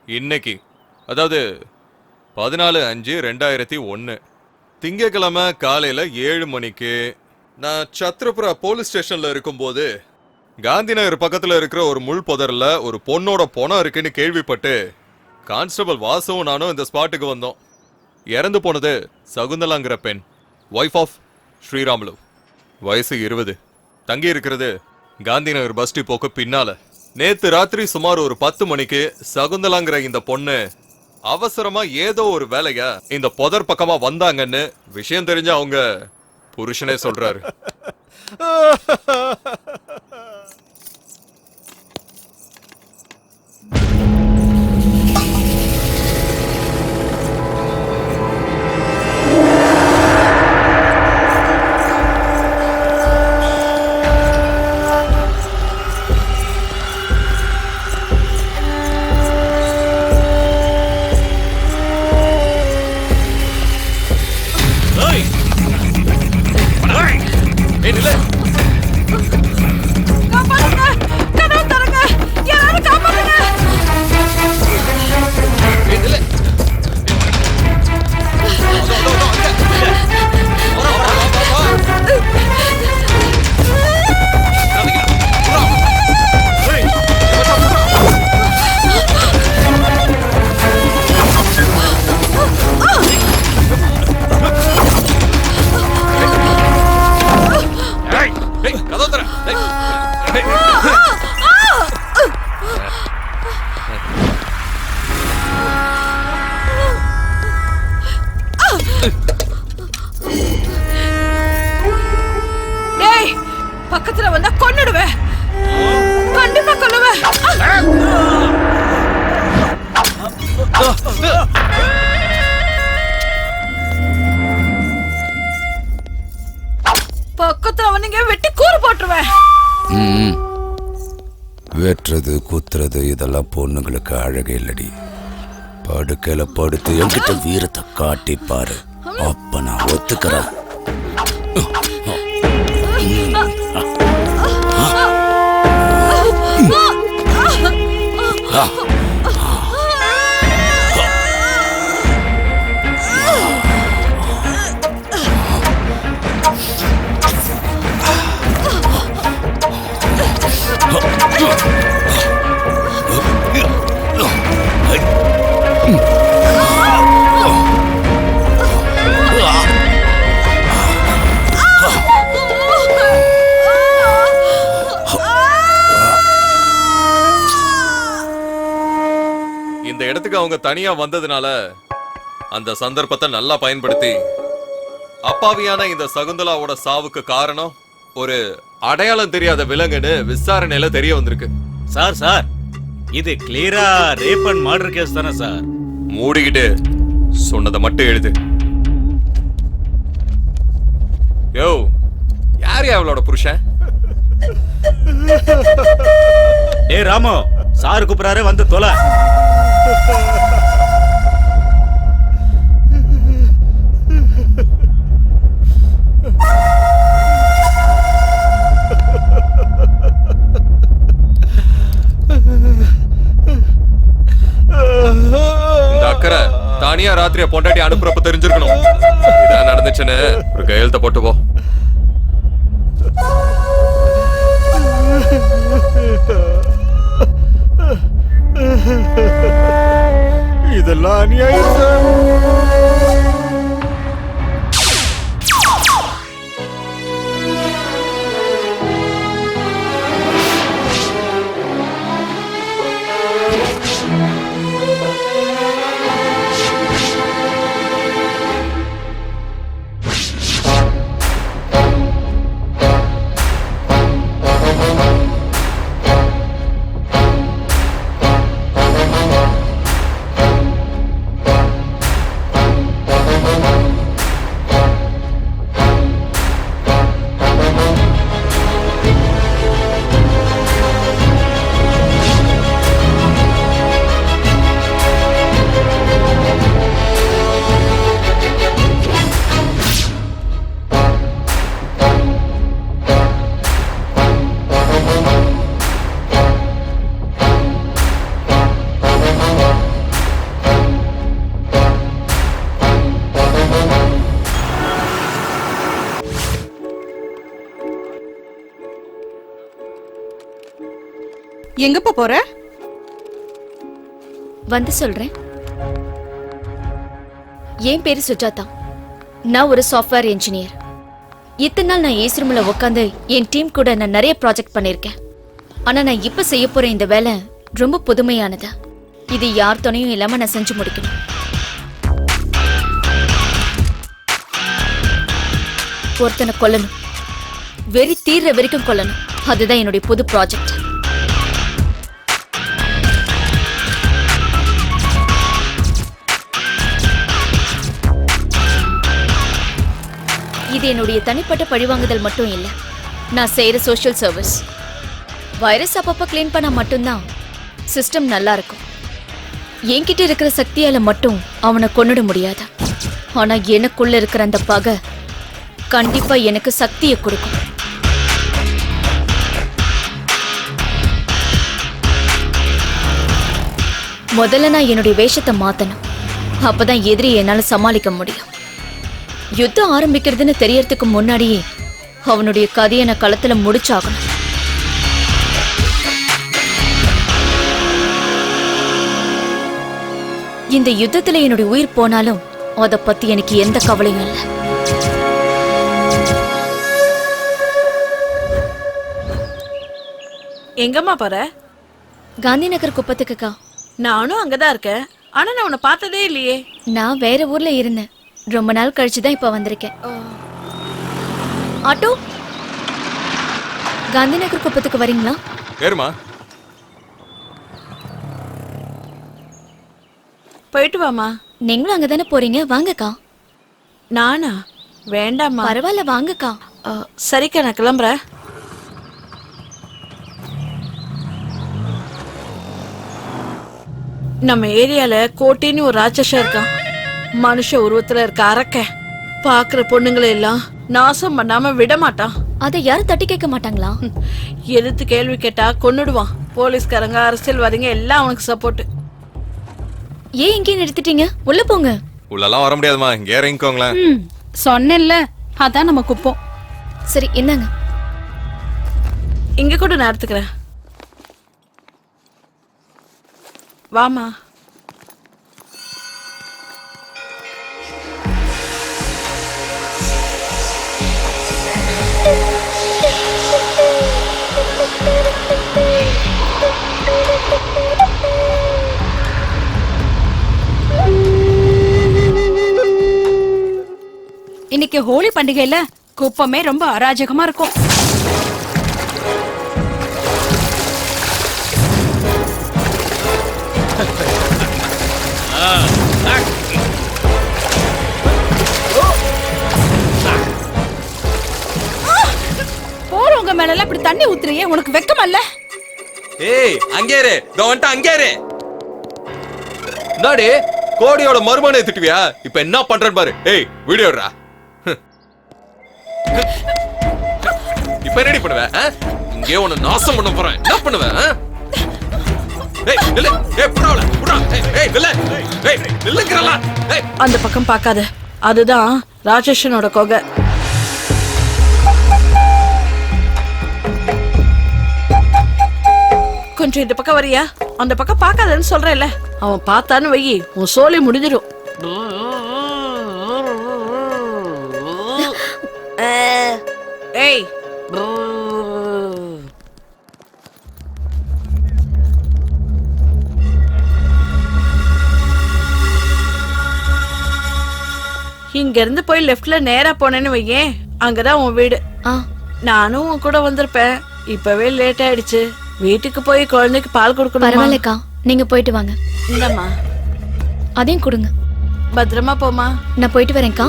இன்னைக்கு, அதாவது 14/5/2001 திங்கக்கிழமை காலையில 7 மணிக்கு நான் சத்ரபுரா போலீஸ் ஸ்டேஷன்ல இருக்கும்போது காந்தி நகர் பக்கத்துல இருக்கிற ஒரு முள் புதர்ல ஒரு பொண்ணோட பொணம் இருக்குன்னு கேள்விப்பட்டு கான்ஸ்டபிள் வாசுவும் நானும் இந்த ஸ்பாட்டுக்கு வந்தோம். இறந்து போனது சகுந்தலாங்கிற பெண், ஒய்ஃப் ஆஃப் ஸ்ரீராமுலு, வயசு 20, தங்கி இருக்கிறது காந்தி நகர் பஸ் டிப்போக்கு பின்னால. நேத்து ராத்திரி சுமார் ஒரு 10 மணிக்கு சகுந்தலாங்கிற இந்த பொண்ணு அவசரமா ஏதோ ஒரு வேலையா இந்த புதர் பக்கமா வந்தாங்கன்னு விஷயம் தெரிஞ்ச அவங்க புருஷனே சொல்றாரு. பக்கத்துல வந்தா கொன்னுடுவேன், கண்டிப்பா கொல்லுவேன். பக்கத்துல வந்தீங்க வெட்டி கூறு போட்டுருவேன். வெட்டுறது குத்துறது இதெல்லாம் பொண்ணுங்களுக்கு அழகே இல்லடி. படுக்கையில படுத்து என்கிட்ட வீரத்தை காட்டி பாரு, அப்ப நான் ஒத்துக்கிறேன். இந்த இடத்துக்கு அவங்க தனியா வந்ததுனால அந்த சந்தர்ப்பத்தை நல்லா பயன்படுத்தி அப்பாவியான இந்த சகுந்தலாவோட சாவுக்கு காரணம் ஒரு அடையாளம் தெரியாத விலங்குன்னு விசாரணையில தெரிய வந்திருக்கு. சார் இது கிளியரா ரேப் அண்ட் மர்டர் கேஸ் தானே சார்? மூடிக்கிட்டு சொன்னதை மட்டும் எழுது. யோ, யார் அவளோட புருஷன்? ஏ ராமு, சார் கூப்பிடாரு, வந்து தொலை. இந்த அக்கறை தானியா ராத்திரியா பொண்டாட்டி அனுப்புறப்ப தெரிஞ்சிருக்கணும். இதான் நடந்துச்சுன்னு ஒரு கையெழுத்த போட்டு போ. இதெல்லாம் அநியாயம் சார். எங்கப்பா போற? வந்து சொல்றேன். என் பேரு சுஜாதா. நான் ஒரு சாஃப்ட்வேர் இன்ஜினியர். இத்தனை நாள் நான் ஏசி ரூம்ல உட்காந்து என் டீம் கூட நான் நிறைய ப்ராஜெக்ட் பண்ணிருக்கேன். ஆனா நான் இப்ப செய்ய போற இந்த வேலை ரொம்ப புதுமையானது. இது யார் துணையும் இல்லாம நான் செஞ்சு முடிக்கணும். ஒருத்தனை கொல்லணும், வெறி தீர்ற வரைக்கும் கொல்லணும். அதுதான் என்னுடைய புது ப்ராஜெக்ட். இது என்னுடைய தனிப்பட்ட பழிவாங்குதல் மட்டும் இல்ல, நான் செய்யற சோஷியல் சர்வீஸ். வைரஸ் அப்பப்ப கிளீன் பண்ணா மட்டும்தான் சிஸ்டம் நல்லா இருக்கும். என்கிட்ட இருக்கிற சக்தியால மட்டும் அவனை கொன்னுட முடியாது. ஆனா எனக்குள்ள இருக்கிற அந்த பகை கண்டிப்பா எனக்கு சக்தியை கொடுக்கும். முதல்ல நான் என்னுடைய வேஷத்தை மாத்தணும். அப்பதான் எதிரி என்னால சமாளிக்க முடியும். யுத்தம் ஆரம்பிக்கிறதுன்னு தெரியறதுக்கு முன்னாடியே அவனுடைய கதையை நான் களத்துல முடிச்சாகணும். இந்த யுத்தத்துல என்னுடைய உயிர் போனாலும் அத பத்தி எனக்கு எந்த கவலையும் இல்லை. எங்கம்மா போற? காந்தி நகர் குப்பத்துக்குக்கா. நானும் அங்கதான் இருக்கேன். ஆனா நான் உன்னை பார்த்ததே இல்லையே. நான் வேற ஊர்ல இருந்தேன். ரொம்ப நாள் கழிச்சுதான் இப்ப வந்திருக்கேன். ஆட்டோ, காந்தி நகர் குப்பத்துக்கு வரீங்களா? ஏறுமா. போயிட்டு வாமா. நீங்களும் அங்கதானே போறீங்க, வாங்கக்கா. நானா? வேண்டாம்மா. பரவாயில்ல, வாங்கக்கா. சரிக்கா, நான் கிளம்புறேன். நம்ம ஏரியால கோட்டின்னு ஒரு ராட்சசம் இருக்கான். மனுஷ உருவத்துல இருக்க அரக்க பாக்குற பொண்ணுங்களை எல்லாம் நாசம் பண்ணாம விட மாட்டான். அதை யாரும் தட்டி கேட்க மாட்டாங்களா? எதிர்த்து கேள்வி கேட்டா கொன்னுடுவான். போலீஸ்காரங்க, அரசியல்வாதிங்க எல்லாம் அவனுக்கு சப்போர்ட். ஏன் இங்கே நிறுத்திட்டீங்க? உள்ள போங்க. உள்ளலாம் வர முடியாதுமா, இங்க இறங்கிக்கோங்களேன். சொன்னேன்ல, அதான் நம்ம குப்பம். சரி, என்னங்க? இங்க கூட நான் எடுத்துக்கிறேன். வாமா. இன்னைக்கு ஹோலி பண்டிகையில குப்பமே ரொம்ப அராஜகமா இருக்கும். போறவங்க மேல எல்லாம் இப்படி தண்ணி ஊத்துறியே, உனக்கு வெக்கமல்ல? ஏய், அங்கே இரு. இதோ வந்துட்டு அங்கே இரு. நாடி கோடியோட மருமனை திட்டுவியா? இப்ப என்ன பண்றேன்னு பாரு. ஏய், வீடியோடா. இப்ப என்னடி பண்ணுவ? இங்கே உன்னை நாசம் பண்ண போறேன். என்ன பண்ணுவ? ஏய், நில்லு. ஏய், புடாவல. புடா. ஏய், நில்லு. ஏய், நில்லுங்கறல. ஏய், அந்த பக்கம் பார்க்காத. அதுதான் ராட்சசனோட கொகை. கொஞ்சம் இந்த பக்கம் வரியா? அந்த பக்கம் பார்க்காதன்னு சொல்றேன்ல. அவன் பார்த்தான்னு வை, உன் சோலி முடிஞ்சிடும். ஏய், இங்க இருந்து போய் லெஃப்ட்ல நேரா போனேன்னு வையேன், அங்கதான் உன் வீடு. நானும் உன் கூட வந்திருப்பேன். இப்பவே லேட் ஆயிடுச்சு. வீட்டுக்கு போய் குழந்தைக்கு பால் கொடுக்கணும். பரவாயில்லக்கா, நீங்க போயிட்டு வாங்க. இந்தம்மா, அதையும் கொடுங்க. பத்திரமா போமா. நான் போயிட்டு வரேன்க்கா.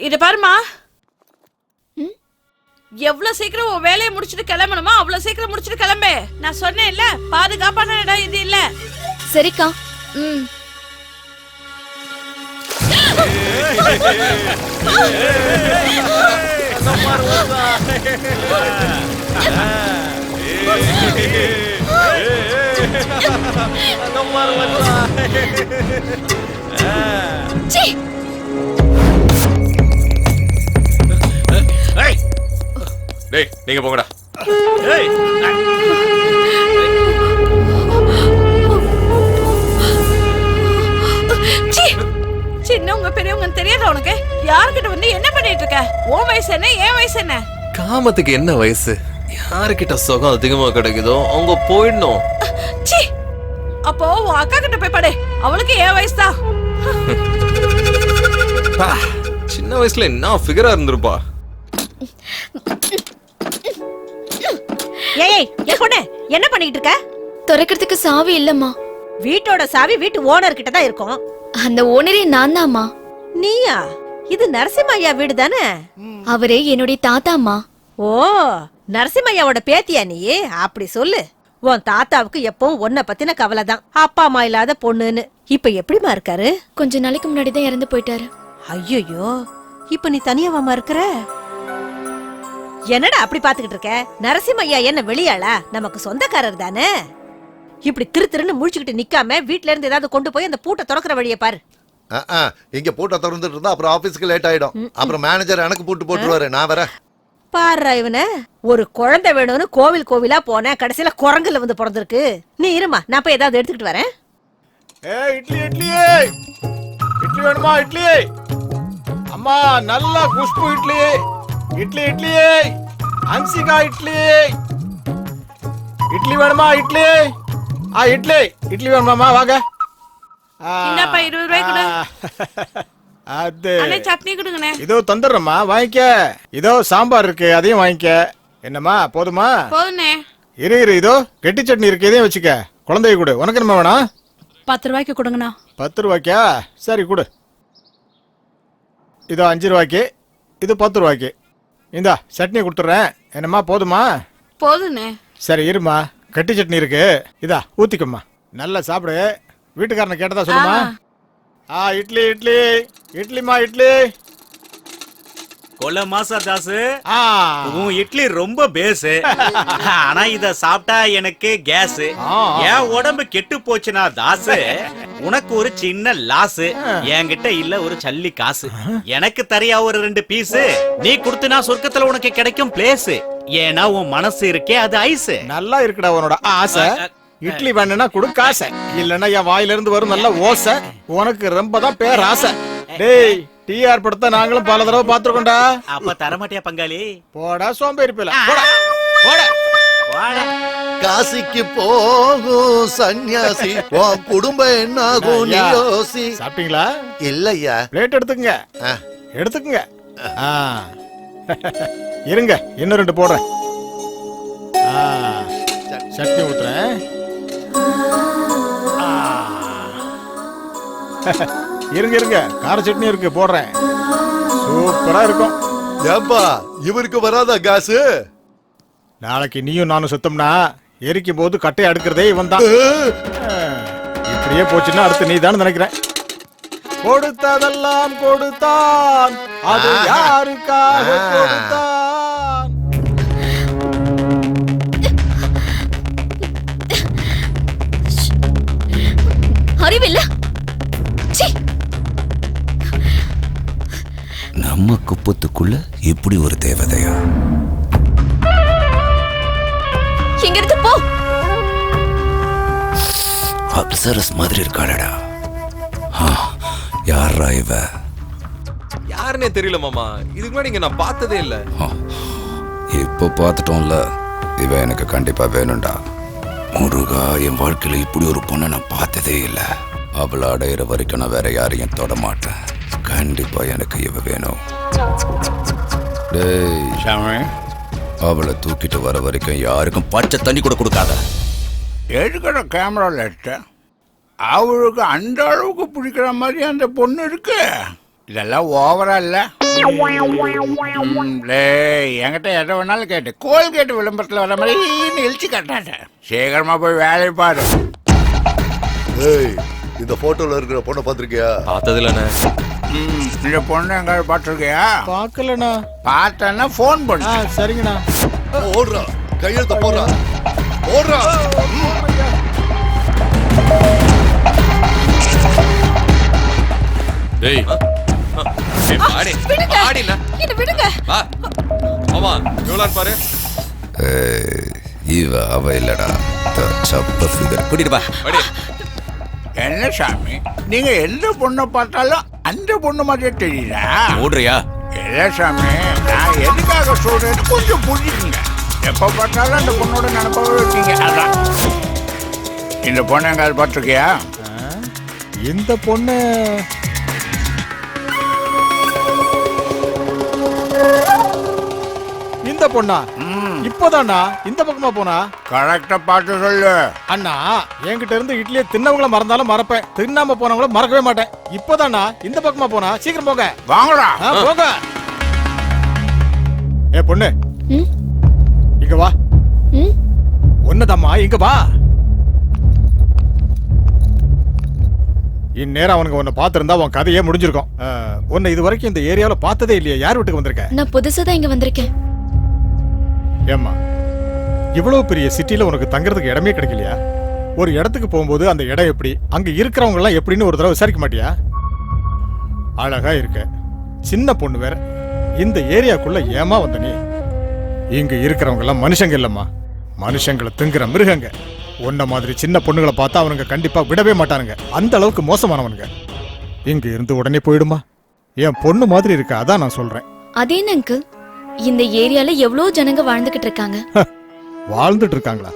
இத பாருமா, எவ்வளவு சீக்கிரம் உன் வேலையை முடிச்சிட்டு கிளம்பணுமா அவ்வளவு சீக்கிரம் முடிச்சிட்டு கிளம்பு. நான் சொன்னேன் இல்ல, பாதுகாப்பான இடம் இது இல்ல. சரிக்கா. டேய் நீங்க போங்கடா. ஏய், சீ! சின்னவங்க பெரியவங்க தெரியாத உனக்கு யார்கிட்ட வந்து என்ன பண்ணிட்டு இருக்க? உன் வயசு என்ன, என் வயசு என்ன? காமத்துக்கு என்ன வயசு? யாருக்கிட்ட சுகம் அதிகமா கிடைக்குதோ அவங்க போயிடணும். சீ! அப்போ உன் அக்கா கிட்ட போய் படு, அவளுக்கு என் வயசு தான். பா, சின்ன வயசுல என்ன ஃபிகரா இருந்திருப்பா. ஏய் என் பொண்ணு என்ன பண்ணிட்டு இருக்க? திறக்கிறதுக்கு சாவி இல்லம்மா. வீட்டோட சாவி வீட்டு ஓனர் கிட்ட தான் இருக்கும். அந்த ஓனரே நான் தான்மா. நீயா? இது நரசிம்மையா வீடு தானே? அவரே என்னுடைய தாத்தாம்மா. ஓ, நரசிம்மையாவோட பேத்தியா நீ? அப்படி சொல்லு. உன் தாத்தாவுக்கு எப்பவும் உன்னை பத்தின கவலை தான், அப்பா அம்மா இல்லாத பொண்ணுன்னு. இப்ப எப்படிமா இருக்காரு? கொஞ்ச நாளைக்கு முன்னாடி தான் இறந்து போயிட்டாரு. ஐயோ, இப்ப நீ தனியாவாமா இருக்கிற? என்னடா அப்படி பாத்துக்கிட்டு இருக்க? நரசிம்மையா என்ன வெளியாளா? நமக்கு சொந்தக்காரர் தானே. இப்படி திருன்னு முழிச்சுக்கிட்டு நிக்காம வீட்ல இருந்து ஏதாவது கொண்டு போய் அந்த பூட்டை திறக்கிற வழியை பாரு. இங்க பூட்டை திறந்துட்டு இருந்தா அப்புறம் ஆபீஸ்க்கு லேட் ஆயிடும். அப்புறம் மேனேஜர் எனக்கு பூட்டு போட்டுருவாரு. நான் வரேன். பாரு இவன, ஒரு குழந்தை வேணும்னு கோவிலா போன, கடைசியில குரங்குல வந்து பிறந்திருக்கு. நீ இருமா, நான் போய் ஏதாவது எடுத்துக்கிட்டு வரேன். ஏய் இட்லி இட்லி இட்லி வேணுமா? இட்லி அம்மா, நல்லா குஷ்பு இட்லி. இட்லி இட்லி அன்சிகா இட்லி. இட்லி வேணுமா? இட்லி இட்லி இட்லி வேணுமாமா? வாங்க. இந்தாப்பா 20 ரூபாய் கொடு. அது அண்ணே சட்னி கொடுங்கண்ணே. இதோ தந்துடுறேம்மா, வாங்கிக்க. இதோ சாம்பார் இருக்கு, அதையும் வாங்கிக்க. என்னம்மா போதுமா? போதுண்ணே. இரு இதோ கெட்டி சட்னி இருக்கு, இதையும் வச்சுக்க. குழந்தைய கொடு. உனக்கு என்ன வேணும்? 10 ரூபாய்க்கு கொடுங்கண்ணா. 10 ரூபாய்க்கா? சரி கொடு. இதோ 5 ரூபாய்க்கு, இது 10 ரூபாய்க்கு. இந்தா சட்னி கொடுத்துட்றேன். என்னம்மா போதுமா? போதுண்ணே. சரி இருமா, கட்டி சட்னி இருக்கு, இதா ஊத்திக்கம்மா. நல்லா சாப்பிடு. வீட்டுக்காரனை கேட்டதா சொல்லுமா? இட்லி இட்லி இட்லிமா இட்லி. கொல்ல மாசா தாசு, ஆ உன் இட்லி ரொம்ப பேஸ். ஆனா இத சாப்பிட்டா எனக்கு கேஸ். என் உடம்பு கெட்டு போச்சுனா தாசு, உனக்கு ஒரு சின்ன லாஸ். என்கிட்ட இல்ல ஒரு சல்லி காசு. எனக்கு தரியா ஒரு 2 பீஸ். நீ கொடுத்தனா சொர்க்கத்துல உனக்கு கிடைக்கும் பிளேஸ். ஏன்னா உன் மனசு இருக்கே அது ஐஸ். நல்லா இருக்குடா உன்னோட ஆசை. இட்லி வேணும்னா கொடு காசை, இல்லன்னா என் வாயில இருந்து வரும் நல்ல ஓசை. உனக்கு ரொம்ப தான் பேர் ஆசை. டேய், டிஆர் படத்தை நாங்களும் பல தடவை பாத்துருக்கோம்டா. அப்ப தரமாட்டியா பங்காளி? போடா சோம்பேறி பேல, போடா போடா. காசிக்கு போகும் சன்னியாசி, உன் குடும்பம் என்ன ஆகும் நீ யோசி. சாப்பிட்டீங்களா? இல்லையா. பிளேட் எடுத்துக்கங்க, எடுத்துக்கங்க. இருங்க, இன்னும் 2 போடுறேன். சட்னி ஊத்துறேன். இருங்க இருங்க, கார சட்னி இருக்கு, போடுறேன். சூப்பரா இருக்கும். ஏப்பா இவருக்கு வராதா காசு? நாளைக்கு நீயும் நானும் சுத்தம்னா எரிக்கும் போது கட்டையை அடுக்கிறதே இவன் தான். இப்படியே போச்சுன்னா அடுத்து நீ தான் நினைக்கிறேன். கொடுத்ததெல்லாம் கொடுத்தான், அது யாருக்காக கொடுத்தான்? அறிவில்ல. நம்ம குப்பத்துக்குள்ள இப்படி ஒரு தேவதையா? இங்க இருந்து போ. அப்சரஸ் மாதிரி இருக்காளடா. யாரா இவ? யாருன்னே தெரியல மாமா. இதுக்கு முன்னாடி இங்க நான் பார்த்ததே இல்ல. இப்போ பார்த்துட்டோம்ல, இவ எனக்கு கண்டிப்பா வேணும்டா. முருகா, என் வாழ்க்கையில இப்படி ஒரு பொண்ணை நான் பார்த்ததே இல்லை. அவளை அடையிற வரைக்கும் நான் வேற யாரையும் தொட மாட்டேன். கண்டிப்பா எனக்கு இவ வேணும். டேய், அவளை தூக்கிட்டு வர வரைக்கும் யாருக்கும் பச்சை தண்ணி கூட கொடுக்காத. எடுக்கிற கேமராவில் எடுத்த அவளுக்கு அந்த அளவுக்கு பிடிக்கிற மாதிரி அந்த பொண்ணு இருக்கு. இதெல்லாம் ஓவரா இல்ல? என்கிட்ட எதை வேணாலும் கேட்டு கோல்கேட் விளம்பரத்தில் வர மாதிரி இழுச்சி கட்டாட்ட. சீக்கிரமா போய் வேலையை பாரு. இந்த போட்டோல இருக்கிற பொண்ணை பாத்திருக்கியா? பார்த்ததில்லண்ணே. இந்த பொண்ணு எங்காவது பார்த்துருக்கியா? பார்க்கலண்ணா. பார்த்தேன்னா ஃபோன் பண்ணு. சரிங்கண்ணா. ஓடுறா, கையெழுத்த போடுறா, ஓடுறா. டேய் விடுங்க. ஆமா, இவ்வளவு எவ்வளோன்னு பாரு. ஏய், இவ அவ இல்லடா சப்ப ஃபிகர். கூட்டிட்டு பா. அடி. என்ன சாமி நீங்க எந்த பொண்ணை பார்த்தாலும் அந்த பொண்ணு மாதிரியே தெரியுதா? ஓடுறியா? இல்ல சாமி, நான் எதுக்காக சொல்றேன்னு கொஞ்சம் புரிஞ்சுக்குங்க. எப்ப பார்த்தாலும் அந்த பொண்ணோட நினைப்பாவே இருக்கீங்க. அதான் இந்த பொண்ணு எங்காவது பார்த்துருக்கியா? இந்த பொண்ணு இந்த பொண்ணா? இப்போதானா இந்த பக்கமா போனா? கரெக்டா பார்த்து சொல்லு. அண்ணா, என்கிட்ட இருந்து இட்லியை தின்னவங்கள மறந்தாலும் மறப்பேன், தின்னாம போனவங்கள மறக்கவே மாட்டேன். இப்போதானா இந்த பக்கமா போனா? சீக்கிரம் போங்க. வாங்கடா. போங்க. ஏ பொண்ணு, இங்க வா. ஒன்னதம்மா, இங்க வா. இந்நேரம் அவனுக்கு உன்னை பார்த்திருந்தா உன் கதையே முடிஞ்சிருக்கும். உன்னை இது வரைக்கும் இந்த ஏரியாவில பார்த்ததே இல்லையா? யார் வீட்டுக்கு வந்திருக்க? நான் புதுசா தான் இங்க வந்திருக்கேன். ஏம்மா, இவ்வளவு பெரிய சிட்டில உனக்கு தங்குறதுக்கு இடமே கிடைக்கலையா? ஒரு இடத்துக்கு போகும்போது அந்த இடம் எப்படி, அங்க இருக்கிறவங்க எல்லாம் எப்படின்னு ஒரு தடவை விசாரிக்க மாட்டியா? அழகா இருக்க, சின்ன பொண்ணு வேற. இந்த ஏரியாக்குள்ள ஏமா வந்த நீ? இங்க இருக்கிறவங்க எல்லாம் மனுஷங்க இல்லம்மா, மனுஷங்களை திங்குற மிருகங்க. உன்ன மாதிரி சின்ன பொண்ணுகளை பார்த்தா அவனுங்க கண்டிப்பா விடவே மாட்டானுங்க. அந்த அளவுக்கு மோசமானவனுங்க. இங்க இருந்து உடனே போயிடுமா? என் பொண்ணு மாதிரி இருக்க, அதான் நான் சொல்றேன். அதே அங்கிள், இந்த ஏரியால எவ்வளவு ஜனங்க வாழ்ந்துகிட்டு இருக்காங்க. வாழ்ந்துட்டு இருக்காங்களா?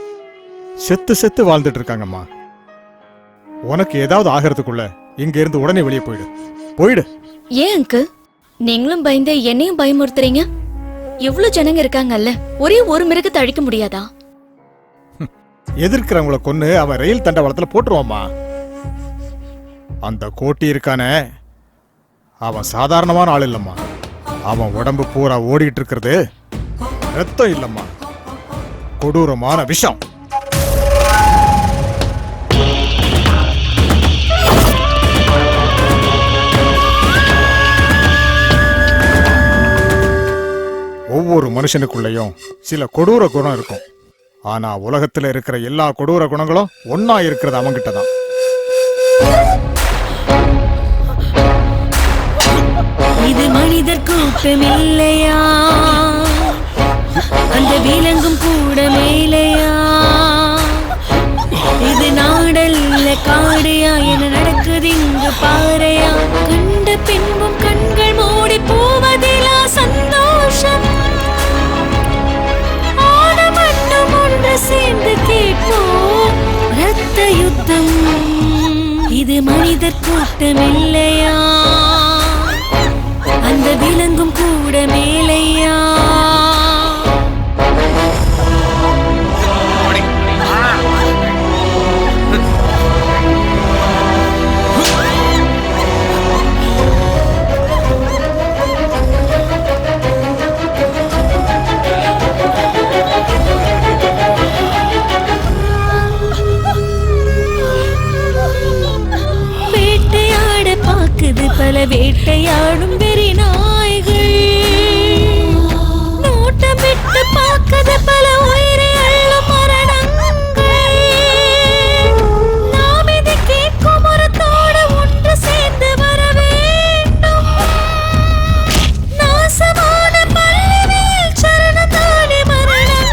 செத்து செத்து வாழ்ந்துட்டு இருக்காங்கம்மா. உனக்கு ஏதாவது ஆகிறதுக்குள்ள இங்க இருந்து உடனே வெளியே போயிடு. போயிடு. ஏன் அங்கிள், நீங்களும் பயந்து என்னையும் பயமுறுத்துறீங்க? எவ்வளவு ஜனங்க இருக்காங்கல்ல, ஒரே ஒரு மிருகத்தை அழிக்க முடியாதா? எதிர்க்கிறவங்கள கொன்னு அவன் ரயில் தண்டவாளத்துல போட்டுருவாமா. அந்த கோட்டி இருக்கானே, அவன் சாதாரணமான ஆள் இல்லம்மா. அவன் உடம்பு பூரா ஓடிட்டு இருக்கிறது ரத்தம் இல்லம்மா, கொடூரமான விஷம். ஒவ்வொரு மனுஷனுக்குள்ளேயும் சில கொடூர குணம் இருக்கும். ஆனா உலகத்துல இருக்கிற எல்லா கொடூர குணங்களும் ஒன்னா இருக்கிறது அவங்கிட்ட தான். இது மனிதர் கூட்டம் இல்லையா, அந்த விலங்கும் கூட மேலையா, இது நாடல்ல காடையா, என்ன நடக்குது இங்கு பாறையா, கண்ட பின்பும் கண்கள் மூடி போவதிலா சந்தோஷம், ஆன மட்டும் ஒன்று சேர்ந்து கேட்போம் ரத்த யுத்தம், இது மனிதர் கூட்டம் இல்லையா, அந்த விலங்கும் கூட மேலையா. வேட்டையாட பாக்குது பல வேட்டையாடும் வெறி நாய்கள், நோட்டமிட்டு பாக்குது பல உயிரை அள்ளும் மரணங்கள், நாம் இதை கேட்கும் ஒரு தோடு ஒன்று சேர்ந்து வர வேண்டும், நாசமான பல்லினில் சரணதானே மரணங்கள்,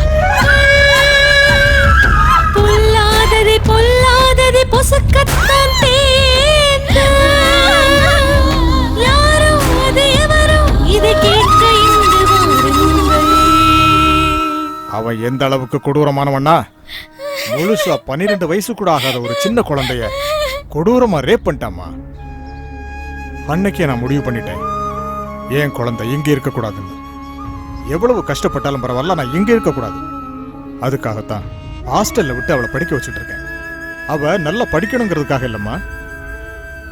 பொல்லாததை பொல்லாததை பொசுக்கத்தான் தேர்ந்த யாரோ அது எவரோ இதை கேட்க இங்கு வாருங்கள். அவன் எந்த அளவுக்கு கொடூரமானவன்னா, முழுசா 12 வயசு கூட ஆகாத ஒரு சின்ன குழந்தைய கொடூரமா ரேப் பண்ணிட்டாமா. அன்னைக்கே நான் முடிவு பண்ணிட்டேன், என் குழந்தை இங்க இருக்க கூடாதுன்னு. எவ்வளவு கஷ்டப்பட்டாலும் பரவாயில்ல, நான் இங்க இருக்க கூடாது. அதுக்காகத்தான் ஹாஸ்டல்ல விட்டு அவளை படிக்க வச்சுட்டு இருக்கேன். அவ நல்லா படிக்கணுங்கிறதுக்காக இல்லம்மா.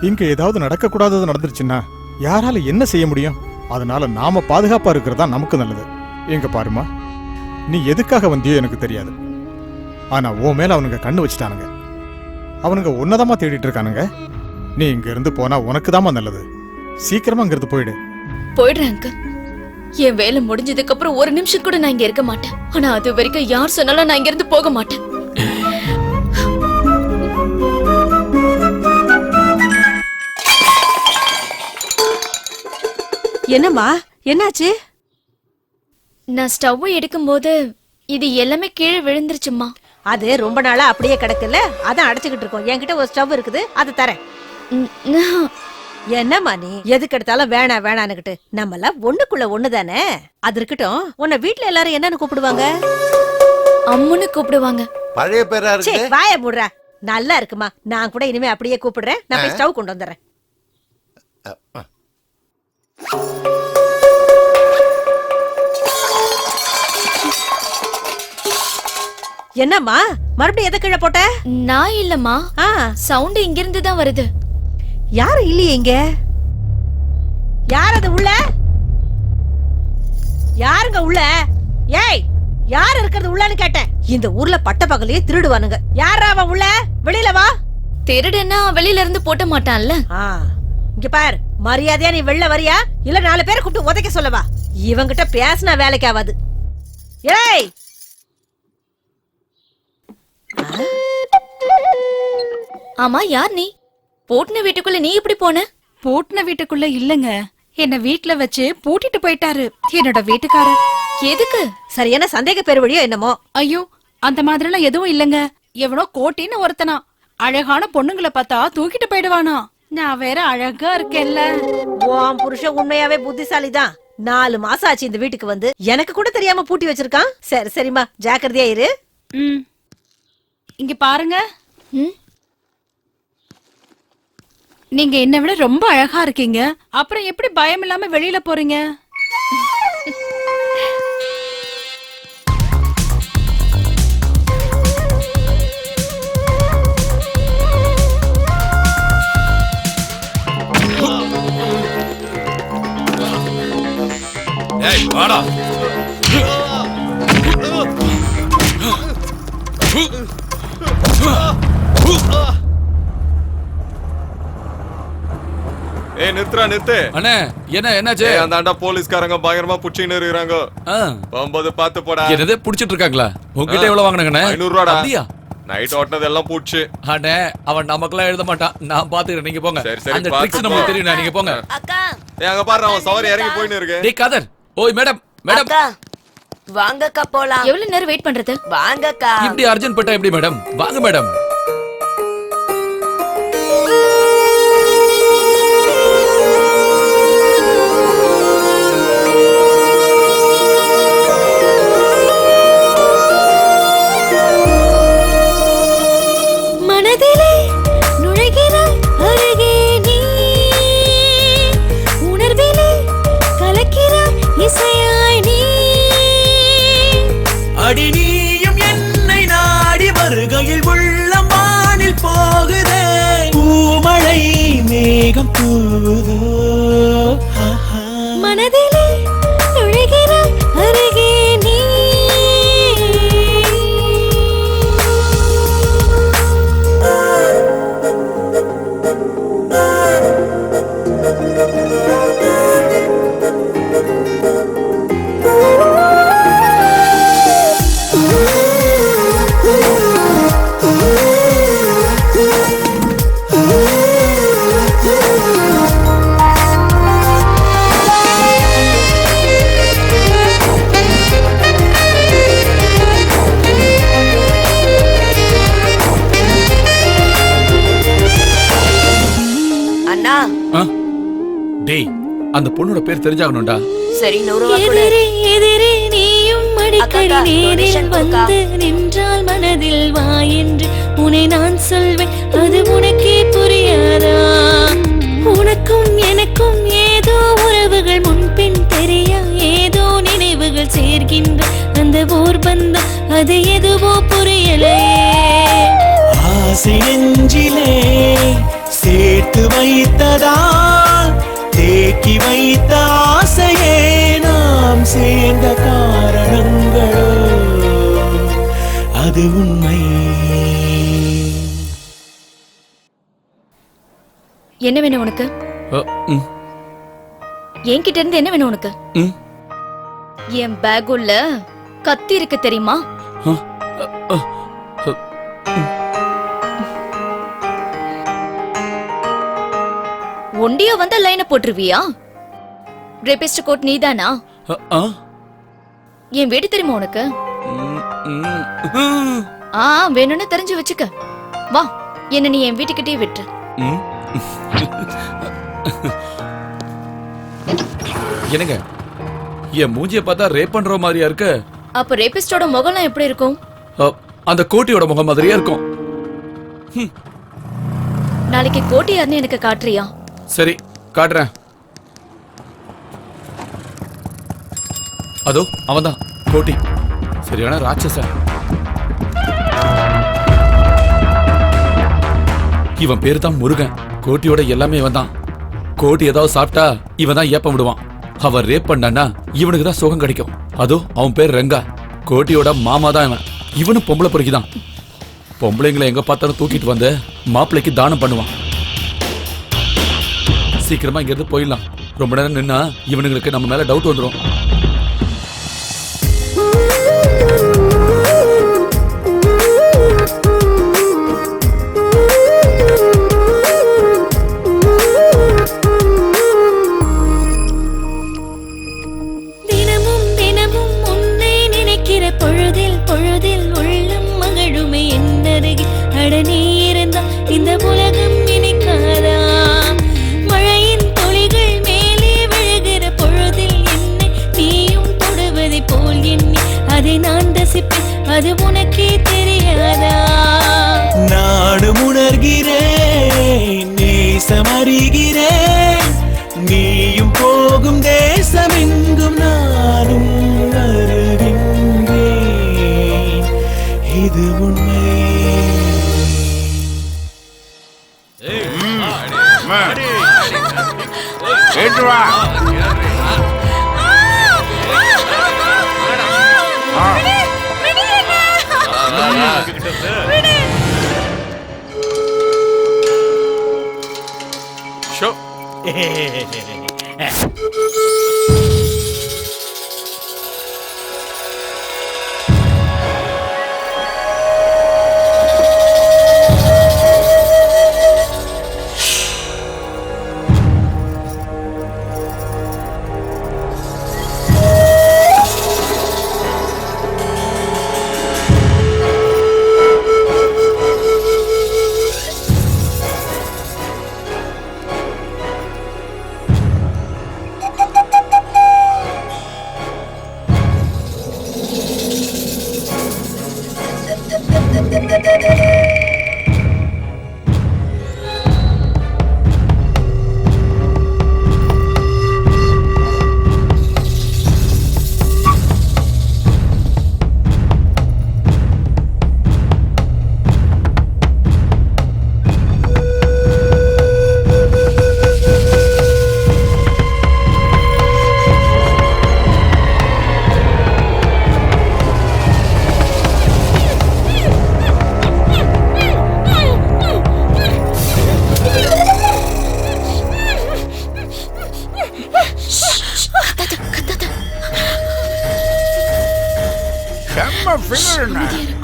இங்க ஏதாவது நடக்க கூடாதது நடந்துருச்சுன்னா யாரால என்ன செய்ய முடியும்? அதனால நாம பாதுகாப்பா இருக்கிறதா நமக்கு நல்லது. எங்க பாருமா, நீ எதுக்காக வந்தியோ எனக்கு தெரியாது. ஆனா உன் மேல அவனுங்க கண்ணு வச்சுட்டானுங்க. அவனுங்க உன்னதமா தேடிட்டு இருக்கானுங்க. நீ இங்க இருந்து போனா உனக்கு தாமா நல்லது. சீக்கிரமா இங்க இருந்து போயிடு. போயிடுறேன் அங்கிள். என் வேலை முடிஞ்சதுக்கு அப்புறம் ஒரு நிமிஷம் கூட நான் இங்க இருக்க மாட்டேன். ஆனா அது வரைக்கும் யார் சொன்னாலும் நான் இங்க இருந்து போக மாட்டேன். என்னம்மா, என்னாச்சு? நான் ஸ்டவ் எடுக்கும்போது இது எல்லாமே கீழே விழுந்துருச்சுமா. அது ரொம்ப நாளா அப்படியே கிடக்குல்ல, அதான் அடைச்சுக்கிட்டு இருக்கோம். என்கிட்ட ஒரு ஸ்டவ் இருக்குது, அதை தரேன். என்னம்மா நீ எதுக்கு எடுத்தாலும் வேணான்னுகிட்டு? நம்ம எல்லாம் ஒண்ணுக்குள்ள ஒண்ணுதானே. அது இருக்கட்டும், உன்னை வீட்டுல எல்லாரும் என்னன்னு கூப்பிடுவாங்க? அம்முன்னு கூப்பிடுவாங்க. பழைய பேரா இருக்கு. வாய மூடுறா. நல்லா இருக்குமா, நான் கூட இனிமே அப்படியே கூப்பிடுறேன். நான் போய் ஸ்டவ் கொண்டு வந்துடுறேன். என்னம்மா மறுபடியும் எதை கீழே போட்ட? நான் இல்லம்மா, சவுண்ட் இங்க இருந்து தான் வருது. யாரு இல்லையே இங்க? யார் அது உள்ள? யாருங்க உள்ள? ஏய், யார் இருக்கிறது உள்ளன்னு கேட்டேன். இந்த ஊர்ல பட்ட பகலையே திருடுவானுங்க. யாரா அவன் உள்ள? வெளியில வா. திருடுன்னா வெளியில இருந்து போட்ட மாட்டான்ல. இங்க பார், மரியாதையா நீ வெளில வரியா இல்ல 4 பேரை கூப்பிட்டு உதைக்க சொல்லவா? இவங்கிட்ட பேசினா வேலைக்கு ஆகாது. ஏய், ஆமா, யார் நீ? பூட்டின வீட்டுக்குள்ள நீ எப்படி போன? பூட்டின வீட்டுக்குள்ள இல்லங்க, என்ன வீட்ல வச்சு பூட்டிட்டு போயிட்டாரு என்னோட வீட்டுக்காரர். எதுக்கு? சரியான சந்தேக பேர் வழியோ என்னமோ. ஐயோ, அந்த மாதிரி எல்லாம் எதுவும் இல்லங்க. எவனோ கோட்டின்னு ஒருத்தனா அழகான பொண்ணுங்களை பார்த்தா தூக்கிட்டு போயிடுவானா. நான் வேற அழகா இருக்கேன்ல. உன் புருஷன் உண்மையாவே புத்திசாலிதான். 4 மாசம் ஆச்சு இந்த வீட்டுக்கு வந்து, எனக்கு கூட தெரியாம பூட்டி வச்சிருக்கான். சரி சரிம்மா, ஜாக்கிரதையா இரு. இங்க பாருங்க, நீங்க என்னை விட ரொம்ப அழகா இருக்கீங்க. அப்புறம் எப்படி பயம் இல்லாம வெளியில போறீங்க? ஏய் வாடா. ஏய் நிறுத்து. அண்ணே என்ன என்னாச்சு? அந்த ஆண்டா போலீஸ்காரங்க பயங்கரமா புடிச்சின்னு இருக்காங்க. போகும்போது பாத்து போடா. என்னதே புடிச்சிட்டு இருக்காங்களா? உங்ககிட்ட எவ்வளவு வாங்குனாங்கண்ணே? 500 ரூபாடா. அப்படியா? நைட் ஓட்டுனது எல்லாம் பூச்சி. அண்ணே அவன் நமக்கெல்லாம் எழுத மாட்டான், நான் பாத்துக்கிறேன், நீங்க போங்க. அந்த ட்ரிக்ஸ் நமக்கு தெரியும், நீங்க போங்க. அக்கா, ஏய் அங்க பாரு, அவன் சவாரி இறங்கி போயின்னு இருக்கு. டேய் காதர், ஓய் மேடம் வாங்கக்கா போலாம். எவ்வளவு நேரம் வெயிட் பண்றது? வாங்கக்கா. இப்படி அர்ஜென்ட் பட்டா எப்படி மேடம்? வாங்க மேடம். மனதிலே நுழைகிறாய் அருகே நீ, உணர்விலே கலக்கிறாய் இசையாய் நீ. அடி நீயும் என்னை நாடி வருகையில் உள்ளம் வானில் போகுதே, பூமழை மேகம் தூதோ. மனதிலே நுழைகிறாய் அருகே நீ. அண்ணா, டேய் அந்த பொண்ணோட பேர் தெரிஞ்சாகணும்டா. சரி 100 ரூபாய் கொடு. எதிரே எதிரே நீயும் அடிக்கடி நேரில் வந்து நின்றால் மனதில் வா என்று உன்னை நான் சொல்வேன், அது உனக்கே புரியாதா? உனக்கும் எனக்கும் ஏதோ உறவுகள் முன்பின் தெரியா, ஏதோ நினைவுகள் சேர்க்கின்ற அந்த ஓர் பந்தம், அது எதுவோ புரியலையே. ஆசை நெஞ்சிலே சேர்த்து வைத்ததால் தேக்கி வைத்த ஆசையே நாம் சேர்ந்த காரணங்களோ, அது உண்மை. என்ன வேணும் உனக்கு? என்கிட்ட இருந்து என்ன வேணும் உனக்கு? என் பேக்குள்ள கத்தி இருக்கு தெரியுமா? ஒண்டியா வந்த லைனை போட்டுருவியா? ரேபிஸ்ட் கோட் நீதானா? என் வீடு தெரியுமா உனக்கு? வேணும்னு தெரிஞ்சு வச்சுக்க. வா, என்ன நீ என் வீட்டுக்கிட்டே விட்டு. என்னங்க, என் மூஞ்சிய பார்த்தா ரேப் பண்ற மாதிரியா இருக்கு. அப்ப ரேபிஸ்டோட முகம்லாம் எப்படி இருக்கும்? அந்த கோட்டியோட முகம் மாதிரியா இருக்கும். நாளைக்கு கோட்டி யாருன்னு எனக்கு காட்டுறியா? சரி, காட்டுறேன். அதோ அவன்தான் கோட்டி, சரியான ராட்சசன். இவன் பேரு தான் முருகன். கோட்டியோட எல்லாமே இவன் தான். கோட்டி ஏதாவது சாப்பிட்டா இவன் தான் ஏப்பம் விடுவான். அவன் ரேப் பண்ணான்னா இவனுக்கு தான் சுகம் கிடைக்கும். அதோ அவன் பேர் ரெங்கா. கோட்டியோட மாமா தான் இவன். இவனும் பொம்பளை பொறுக்கிதான். பொம்பளைங்களை எங்க பார்த்தாலும் தூக்கிட்டு வந்து மாப்பிள்ளைக்கு தானம் பண்ணுவான். சீக்கிரமா இங்க இருந்து போயிடலாம். ரொம்ப நேரம் நின்னா இவனுங்களுக்கு நம்ம மேல டவுட் வந்துடும். இந்த உலகம் நினைக்காதா? மழையின் துளிகள் மேலே விழுகிற பொழுதில் என்னை நீயும் தொடுவதை போல் எண்ணி அதை நான் ரசிப்பேன். அது உனக்கே தெரியாதா? நானும் உணர்கிறேன், நேசம் அறிகிறேன். நீயும் போகும் தேசமெங்கும் நானும் வருகின்றேன். இது உண்மை.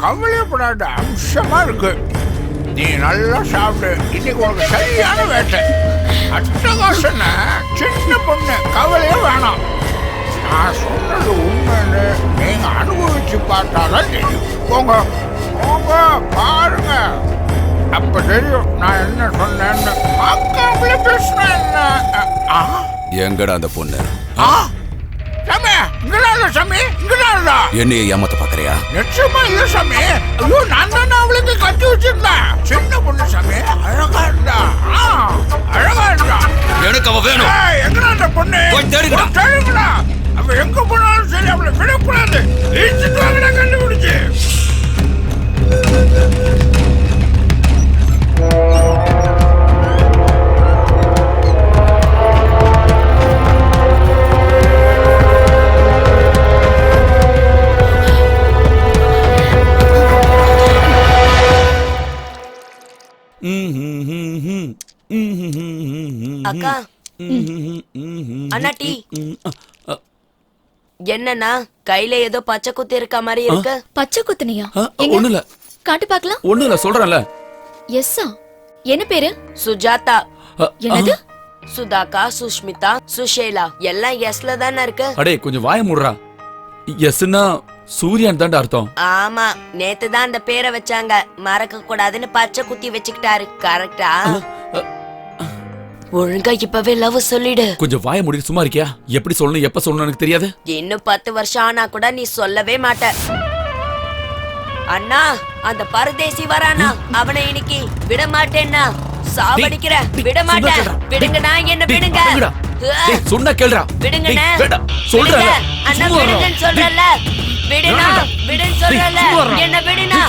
கவலைப்படாத, அம்சமா இருக்கு. நீ நல்லா சாப்பிடு. இன்னைக்கு உனக்கு சரியான வேட்டை. அட்டகாசன சின்ன பொண்ணு, கவலையே வேணாம். நான் சொன்னது உண்மைன்னு நீங்க அனுபவிச்சு பார்த்தாதான் தெரியும். போங்க போங்க, பாருங்க, அப்ப தெரியும் நான் என்ன சொன்னேன்னு. பார்க்காமலே பேசுனேன் என்ன? எங்கடா அந்த பொண்ணு? சாமி, இங்கடா சாமி, இங்கடா. என்னைய ஏமாத்த பாக்குறியா? நிச்சயமா இல்ல சாமி. ஐயோ, நான் தான் அவளுக்கு கட்டி வச்சிருந்தேன். சின்ன பொண்ணு சாமி, அழகா இருந்தா. அழகா இருந்தா. எனக்கு அவ வேணும். எங்கடா அந்த பொண்ணு? போய் தேடுங்கடா. தேடுங்கடா. அவ எங்க போனாலும் சரி, அவளை விடக்கூடாது. இழுத்துட்டு வாங்கடா, கண்டுபிடிச்சு. அக்கா, அண்ணா டீ. என்னன்னா கையில ஏதோ பச்சை குத்து இருக்க மாதிரி இருக்கு. பச்சை குத்துனியா? ஒண்ணு இல்ல. காட்டு பார்க்கலாம். ஒண்ணு இல்ல, சொல்றேன்ல. எஸ்ஸா? என்ன பேரு? சுஜாதா. என்னது? சுதாகா, சுஷ்மிதா, சுஷேலா எல்லாம் எஸ்ல தானே இருக்கு. அடே, கொஞ்சம் வாய மூடுறா. எஸ்னா சூரியன் தான்டா அர்த்தம். ஆமா, நேத்து தான் அந்த பேரை வச்சாங்க. மறக்க கூடாதுன்னு பச்சை குத்தி வச்சுக்கிட்டாரு. கரெக்டா? ஒழுங்கா இப்பவே லவ் சொல்லிடு. கொஞ்சம் வாய மூடி சும்மா இருக்கியா? எப்படி சொல்லணும் எப்ப சொல்லணும் எனக்கு தெரியாது. இன்னும் 10 வருஷம் ஆனா கூட நீ சொல்லவே மாட்ட. அண்ணா, அந்த பரதேசி வரானா, அவனை இன்னைக்கு விட மாட்டேன்னா சாவடிக்கிற. விட மாட்டேன். விடுங்கண்ணா, என்ன விடுங்க. சொன்னா கேளுடா. விடுங்கண்ணா, சொல்றேன். அண்ணா விடுங்கன்னு சொல்றல. விடுனா, விடுன்னு சொல்றல. என்ன விடுனா.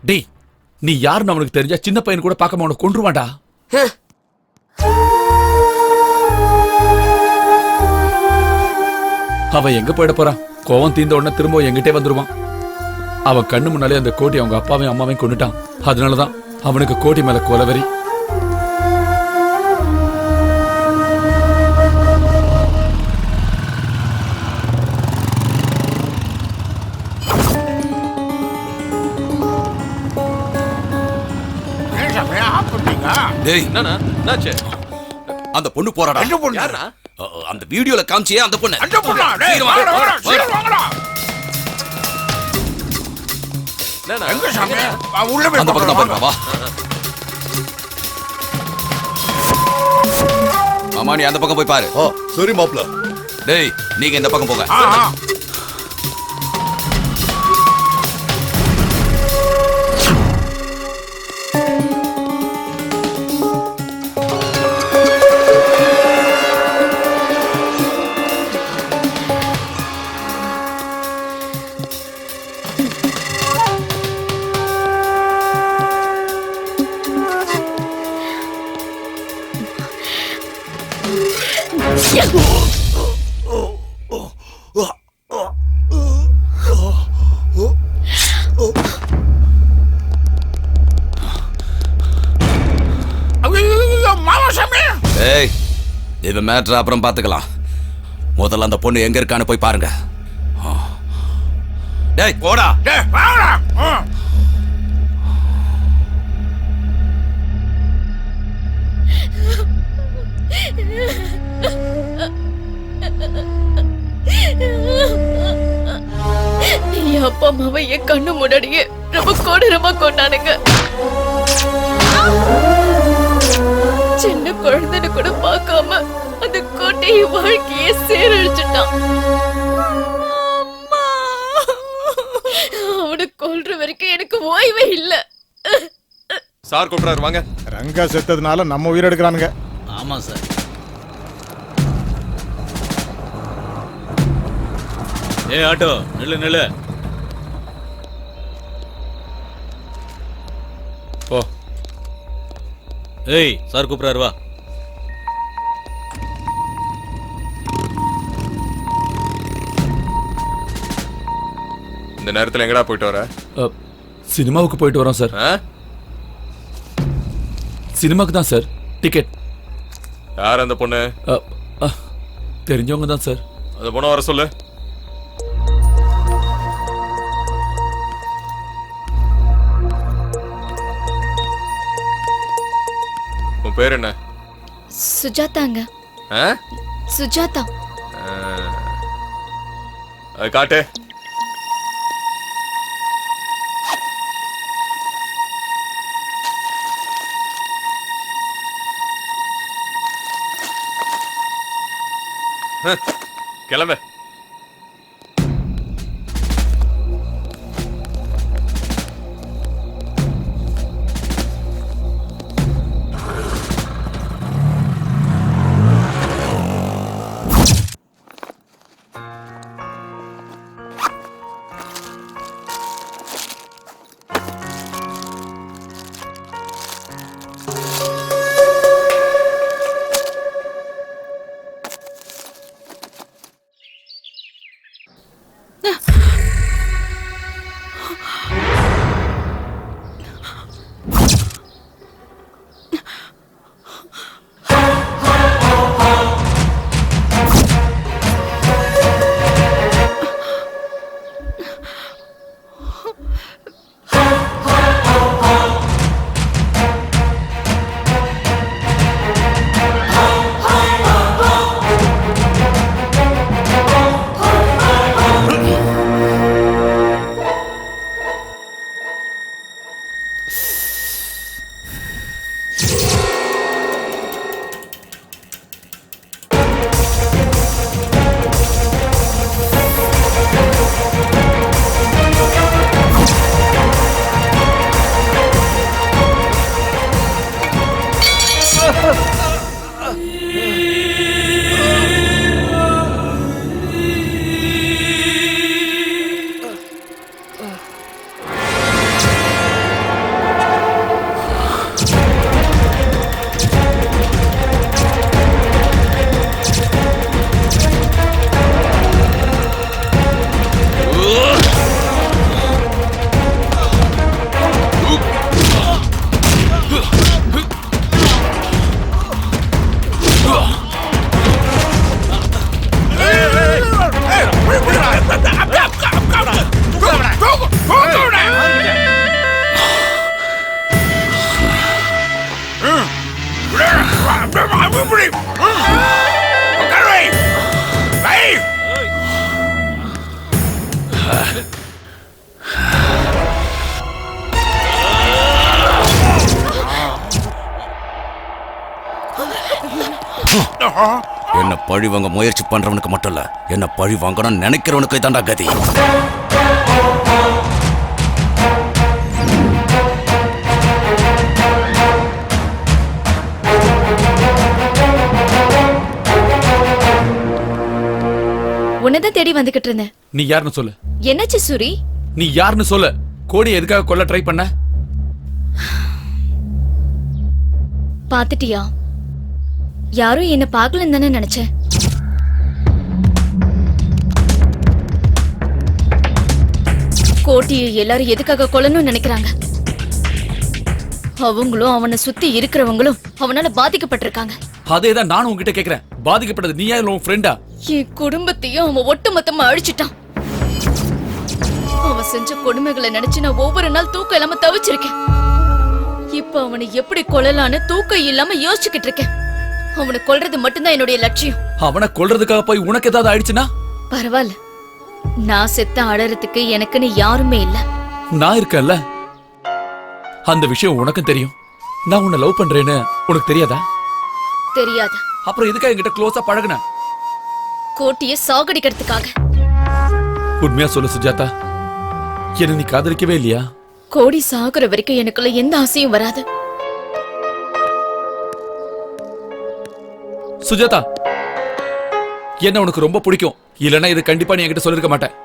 டேய், நீ யாருன்னு அவனுக்கு தெரிஞ்சா சின்ன பையன் கூட பார்க்காம அவனை கொன்றுவான்டா. அவன் எங்க போயிட போறான்? கோவம் தீர்ந்த உடனே திரும்ப எங்கிட்டே வந்துருவான். அவன் கண்ணு முன்னாலே அந்த கோட்டி அவங்க அப்பாவையும் அம்மாவையும் கொண்டுட்டான். அதனாலதான் அவனுக்கு கோட்டி மேல கொலவெறி. டேய், என்னண்ணா என்னாச்சு? அந்த பொண்ணு போறாடா. எந்த பொண்ணு? யாருண்ணா? அந்த வீடியோல காமிச்சியே அந்த பொண்ணு. அந்த பொண்ணா? டேய், சீக்கிரம் வாடா, வாடா, வாடா. சீக்கிரம் வாங்கடா. என்னண்ணா? எங்க சாமி? உள்ள போய் அந்த பக்கம் தான் பார்க்கலாம், பாருப்பா, வா. மாமா, நீ அந்த பக்கம் போய் பாரு. ஓ, சரி மாப்ள. டேய், நீங்க இந்த பக்கம் போங்க. டேய், இவன் மேட்ரு அப்புறம் பாத்துக்கலாம். முதல்ல அந்த பொண்ணு எங்க இருக்கான்னு போய் பாருங்க. டேய், போடா. டேய், வாங்கடா. என் அப்பா அம்மாவை என் கண்ணு முன்னாடியே ரொம்ப கொடூரமா கொண்டானுங்க. சின்ன குழந்தைன்னு கூட பார்க்காம அந்த கோட்டையை வாழ்க்கையே சீரழிச்சுட்டான். அவனை கொல்ற வரைக்கும் எனக்கு ஓய்வே இல்ல. சார் கூப்பிடுறாரு, வாங்க. ரங்கா செத்ததுனால நம்ம உயிர் எடுக்கிறானுங்க. ஆமா சார். ஏய் ஆட்டோ, நில்லு நில்லு. ஓ, ஏய், சார் கூப்பிடுறாரு, வா. இந்த நேரத்துல எங்கடா போயிட்டு வர? சினிமாவுக்கு போயிட்டு வரோம் சார். சினிமாக்கு தான் சார். டிக்கெட். யார் அந்த பொண்ணு? தெரிஞ்சவங்க தான் சார். அந்த பொண்ணை வர சொல்லு. உன் பேர் என்ன? சுஜாதாங்க. சுஜாதா. அது காட்டு. கிளம்ப. என்ன பழி வாங்க முயற்சி பண்றவனுக்கு மட்டும் இல்ல, என்ன பழி வாங்கணும்னு நினைக்கிறவனுக்கு இதாண்டா கதி. உன்னதான் தேடி வந்துகிட்டு இருந்தேன். நீ யாருன்னு சொல்லு. என்னாச்சு சூரி? நீ யாருன்னு சொல்லு. கோடி எதுக்காக கொல்ல ட்ரை பண்ண? பாத்துட்டியா? யாரும் என்ன பார்க்கலன்னு தானே நினைச்சேன். கோட்டியை எல்லாரும் எதுக்காக கொல்லணும்னு நினைக்கிறாங்க? அவங்களும் அவனை சுத்தி இருக்கிறவங்களும் அவனால பாதிக்கப்பட்டிருக்காங்க. அதேதான் நானும் உன்கிட்ட கேக்குறேன். பாதிக்கப்பட்டது நீயா இல்ல உன் ஃப்ரெண்டா? என் குடும்பத்தையும் அவன் ஒட்டுமொத்தமா அழிச்சிட்டான். அவன் செஞ்ச கொடுமைகளை நினைச்சு நான் ஒவ்வொரு நாள் தூக்கம் இல்லாம தவிச்சிருக்கேன். இப்ப அவனை எப்படி கொல்லலான்னு தூக்கம் இல்லாம யோசிச்சுக்கிட்டு இருக்கேன். அவனை கொல்றது மட்டும்தான் என்னுடைய லட்சியம். அவனை கொல்றதுக்காக போய் உனக்கு ஏதாவது ஆயிடுச்சுன்னா? பரவாயில்ல, நான் செத்த அழறதுக்கு எனக்குன்னு யாருமே இல்ல. நான் இருக்கேன்ல. அந்த விஷயம் உனக்கும் தெரியும். நான் உன்னை லவ் பண்றேன்னு உனக்கு தெரியாதா? தெரியாது. அப்புறம் எதுக்கா என்கிட்ட க்ளோஸா பழகுன? கோட்டியை சாகடிக்கிறதுக்காக. உண்மையா சொல்லு சுஜாதா, என்ன நீ காதலிக்கவே இல்லையா? கோடி சாகுற வரைக்கும் எனக்குள்ள எந்த ஆசையும் வராது. சுஜாதா, என்ன உனக்கு ரொம்ப பிடிக்கும். இல்லனா இது கண்டிப்பா நீ என்கிட்ட சொல்லிருக்க மாட்டேன்.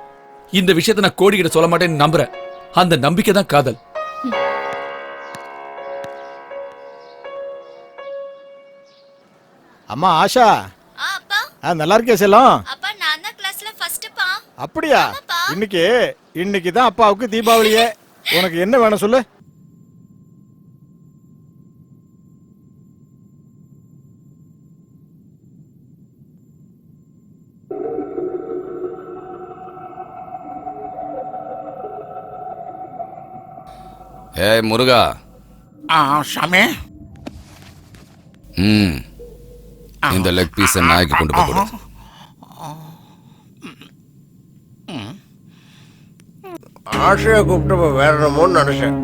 இந்த விஷயத்தை நான் கோடி கிட்ட சொல்ல மாட்டேன்னு நம்புறேன். அந்த நம்பிக்கை தான் காதல். அம்மா ஆஷா, நல்லா இருக்கே செல்லம்? அப்பா நான் தான் கிளாஸ்ல ஃபர்ஸ்ட் பா. அப்படியா? இன்னைக்கு தான் அப்பாவுக்கு தீபாவளியே. உனக்கு என்ன வேணும் சொல்லு. ஏய் முருகா. சாமி. இந்த லெக் பீஸ் நாய்க்கு கொண்டு போய் கொடு. ஆசையை கூப்பிட்டு வேற என்னமோன்னு நினைச்சேன்.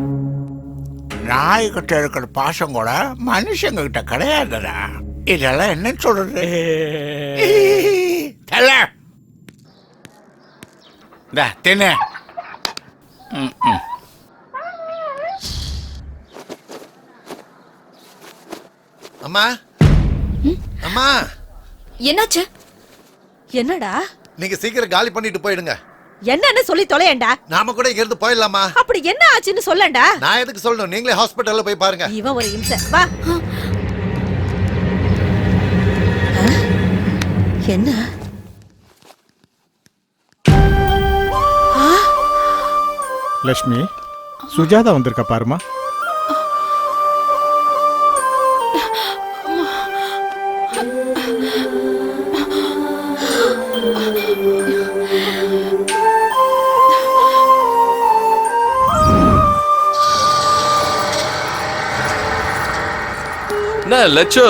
நாய்கிட்ட இருக்கிற பாசம் கூட மனுஷங்க கிட்ட கிடையாதுடா. இதெல்லாம் என்ன சொல்றது? தின்னு. அம்மா, அம்மா. என்னாச்சு? என்னடா? நீங்க சீக்கிரம் காலி பண்ணிட்டு போயிடுங்க. என்னன்னு சொல்லி தொலையண்டா. நாம கூட இங்க இருந்து போயிடலாமா? அப்படி என்ன ஆச்சுன்னு சொல்லண்டா. நான் எதுக்கு சொல்லணும்? நீங்களே ஹாஸ்பிடல்ல போய் பாருங்க. இவன் ஒரு இம்சை. வா. என்ன? லட்சுமி, சுஜாதா வந்திருக்கா பாருமா. என்ன லட்சு,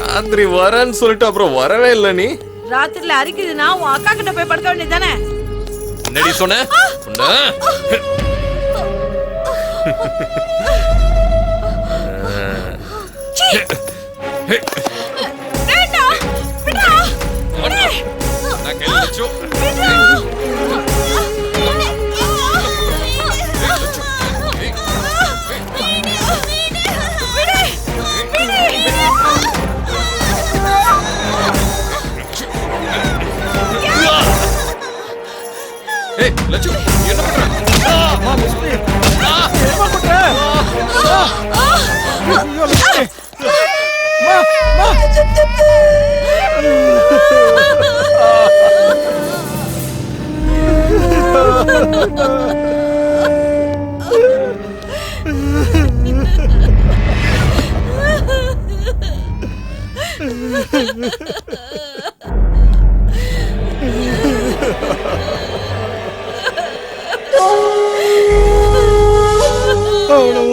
ராத்திரி வரேன்னு சொல்லிட்டு அப்புறம் வரவே இல்லை. நீ ராத்திரில அரிக்குதுன்னா உன் அக்கா கிட்ட போய் படுக்க வேண்டியதானே? என்னடி சொன்ன? லட்சு என்ன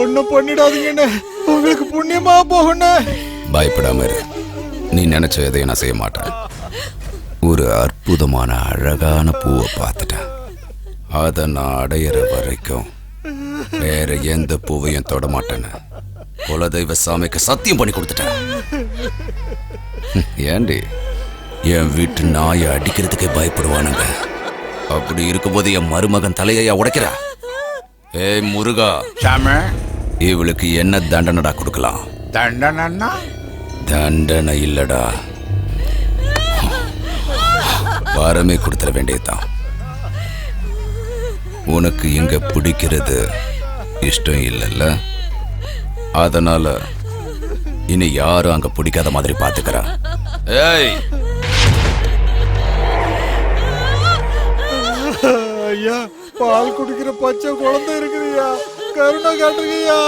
ஒண்ணும் பண்ணிடாதீங்கன்னு உங்களுக்கு புண்ணியமா போகணும். பயப்படாம இரு. நீ நினைச்ச எதையும் நான் செய்ய மாட்டேன். ஒரு அற்புதமான அழகான பூவை பார்த்துட்டேன். அதை நான் அடையிற வரைக்கும் வேற எந்த பூவையும் தொட மாட்டேன்னு குலதெய்வ சாமிக்கு சத்தியம் பண்ணி கொடுத்துட்டேன். ஏண்டி என் வீட்டு நாயை அடிக்கிறதுக்கே பயப்படுவானுங்க. அப்படி இருக்கும்போது என் மருமகன் தலையையா உடைக்கிறா? ஏய் முருகா, சாமி, இவளுக்கு என்ன தண்டனைடா கொடுக்கலாம்? தண்டனைன்னா? தண்டனை இல்லடா, வரமே கொடுத்துட வேண்டியதுதான். உனக்கு இங்க பிடிக்கிறது இஷ்டம் இல்லைல்ல, அதனால இனி யாரும் அங்க பிடிக்காத மாதிரி பாத்துக்கிறா. ஏய் ஐயா, பால் குடிக்கிற பச்சை குழந்தை இருக்குதுயா, கருணை காட்டுங்கய்யா.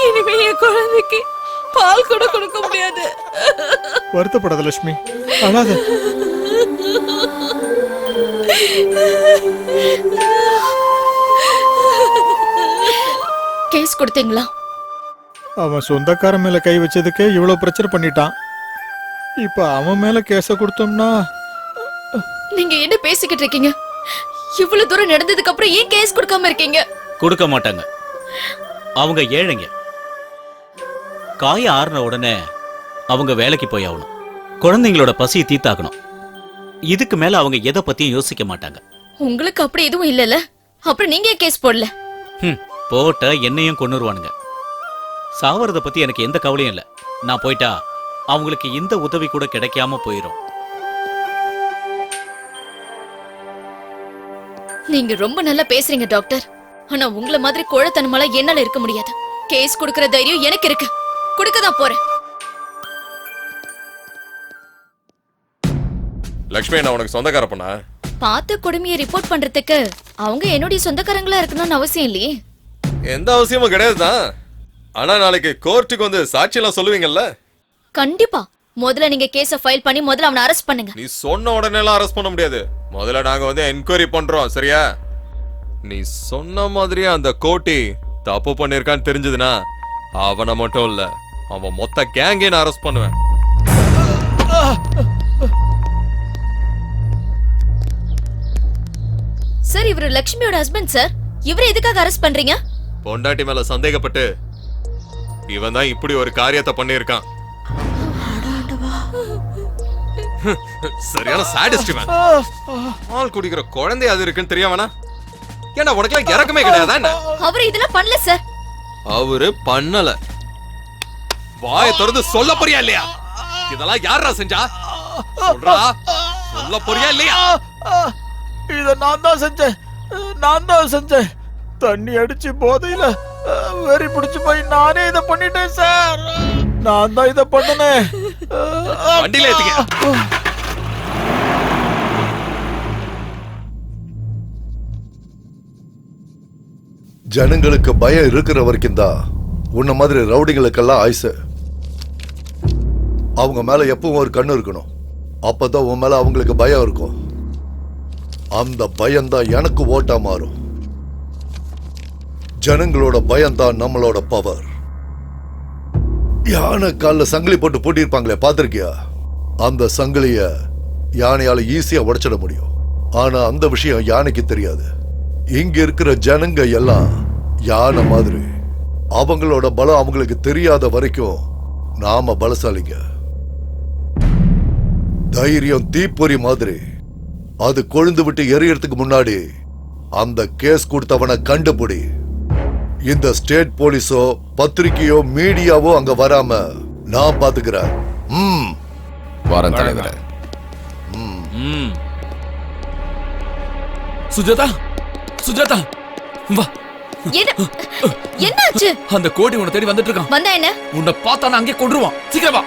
இனிமே என் குழந்தைக்கு பால் கூட கொடுக்க முடியாது. வருத்தப்படாத லட்சுமி, அழாத. கேஸ் கொடுத்தீங்களா? அவன் சொந்தக்காரன் மேல கை வச்சதுக்கே இவ்வளவு பிரச்சனை பண்ணிட்டான். இப்ப அவன் மேல கேஸ கொடுத்தோம்னா நீங்க என்ன பேசிக்கிட்டு இருக்கீங்க? இவ்வளவு தூரம் நடந்ததுக்கு அப்புறம் ஏன் கேஸ் கொடுக்காம இருக்கீங்க? கொடுக்க மாட்டாங்க. அவங்க ஏழைங்க. காய ஆறுன உடனே அவங்க வேலைக்கு போய் ஆகணும். குழந்தைங்களோட பசியை தீத்தாக்கணும். இதுக்கு மேல அவங்க எதை பத்தியும் யோசிக்க மாட்டாங்க. உங்களுக்கு அப்படி எதுவும் இல்லல, அப்புறம் நீங்க ஏன் கேஸ் போடல? போட்ட என்னையும் கொன்னுருவானுங்க. சாவறத பத்தி எனக்கு எந்த கவலையும் இல்ல. நான் போயிட்டா அவங்களுக்கு இந்த உதவி கூட கிடைக்காம போயிரும். நீங்க ரொம்ப நல்லா பேசுறீங்க டாக்டர். ஆனா உங்கள மாதிரி கோழத்தனமால என்னால இருக்க முடியாது. கேஸ் கொடுக்கிற தைரியம் எனக்கு இருக்கு. கொடுக்கதான் போறேன். லக்ஷ்மி, நான் உனக்கு சொந்தக்கார பொண்ணா? பார்த்த கொடுமையை ரிப்போர்ட் பண்றதுக்கு அவங்க என்னுடைய சொந்தக்காரங்களா இருக்கணும்னு அவசியம் இல்லையே. எந்த அவசியமும் கிடையாதுதான். ஆனா நாளைக்கு கோர்ட்டுக்கு வந்து சாட்சியெல்லாம் சொல்லுவீங்கல்ல? கண்டிப்பா. முதல்ல நீங்க கேஸ ஃபைல் பண்ணி முதல்ல அவனை அரெஸ்ட் பண்ணுங்க. நீ சொன்ன உடனே எல்லாம் அரெஸ்ட் பண்ண முடியாது. முதல்ல நாங்க வந்து என்கொயரி பண்றோம், சரியா? நீ சொன்ன மாதிரியே அந்த கோட்டி தப்பு பண்ணிருக்கான்னு தெரிஞ்சதுன்னா அவனை மட்டும் இல்ல, அவன் மொத்த கேங்கே நான் அரெஸ்ட் பண்ணுவேன். சார், இவரு லட்சுமியோட ஹஸ்பண்ட் சார். இவரை எதுக்காக அரெஸ்ட் பண்றீங்க? பொண்டாட்டி மேல சந்தேகப்பட்டு இவன் தான் இப்படி ஒரு காரியத்தை பண்ணிருக்கான். சரியான சாடிஸ்ட் இவன். பால் குடிக்கிற குழந்தை அது இருக்குன்னு தெரியாமனா? ஏன்னா உனக்கு இறக்கமே கிடையாதா என்ன? அவரு இதெல்லாம் பண்ணல சார். அவரு பண்ணல. வாய திறந்து சொல்ல போறியா இல்லையா? இதெல்லாம் யாரா செஞ்சா? சொல்றா, சொல்ல போறியா இல்லையா? இத நான் தான் செஞ்சேன். தண்ணி அடிச்சு போதையில வெறி பிடிச்சு போய் நானே இத பண்ணிட்டேன் சார். நான் தான் இத பண்ணனேன். வண்டியில ஏத்துங்க. ஜனங்களுக்கு பயம் இருக்கிற வரைக்கும் தான் உன்ன மாதிரி ரவுடிங்களுக்கெல்லாம் ஆயுசு. அவங்க மேல எப்பவும் ஒரு கண்ணு இருக்கணும். அப்பதான் உன் மேல அவங்களுக்கு பயம் இருக்கும். அந்த பயம்தான் எனக்கு ஓட்டா மாறும். ஜனங்களோட பயம்தான் நம்மளோட பவர். யானை கால சங்கிலி போட்டு பூட்டியிருப்பாங்களே, பாத்திருக்கியா? அந்த சங்கிலிய யானையால ஈஸியா உடைச்சிட முடியும். ஆனா அந்த விஷயம் யானைக்கு தெரியாது. இங்க இருக்கிற ஜனங்க எல்லாம் யானை மாதிரி. அவங்களோட பலம் அவங்களுக்கு தெரியாத வரைக்கும் நாம பலசாலிங்க. தைரியம் தீப்பொறி மாதிரி. அது கொழுந்து விட்டு எரியறதுக்கு முன்னாடி அந்த கேஸ் கொடுத்தவனை கண்டுபிடி. இந்த ஸ்டேட் போலீஸோ பத்திரிகையோ மீடியாவோ அங்க வராம நான் பாத்துக்கிறேன். வாரன் தலைவரே. சுஜாதா, சுஜாதா வா. என்னாச்சு? அந்த கோடி உன்னை தேடி வந்துட்டு இருக்கான். வந்தா என்ன? உன்னை பார்த்தானா அங்கே கொன்றுவான். சீக்கிரம் வா.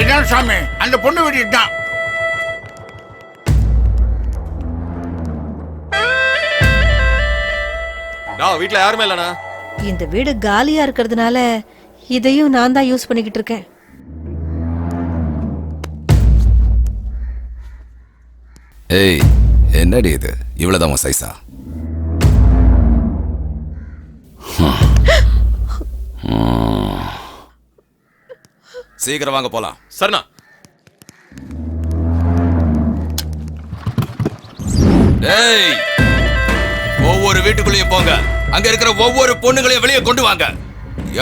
இதான் சாமி, அந்த பொண்ணு வீடு தான். வீட்டுல யாருமே இல்லனா? இந்த வீடு காலியா இருக்கிறதுனால இதையும் நான் தான் யூஸ் பண்ணிக்கிட்டு இருக்கேன். ஏய், என்னடி இது? இவ்வளவுதான் உன் சைஸா? சீக்கிரம் வாங்க போலாம். சரணா. டேய், ஒவ்வொரு வீட்டுக்குள்ளேயும் போங்க. அங்க இருக்கிற ஒவ்வொரு பொண்ணுங்களையும் வெளியே கொண்டு வாங்க.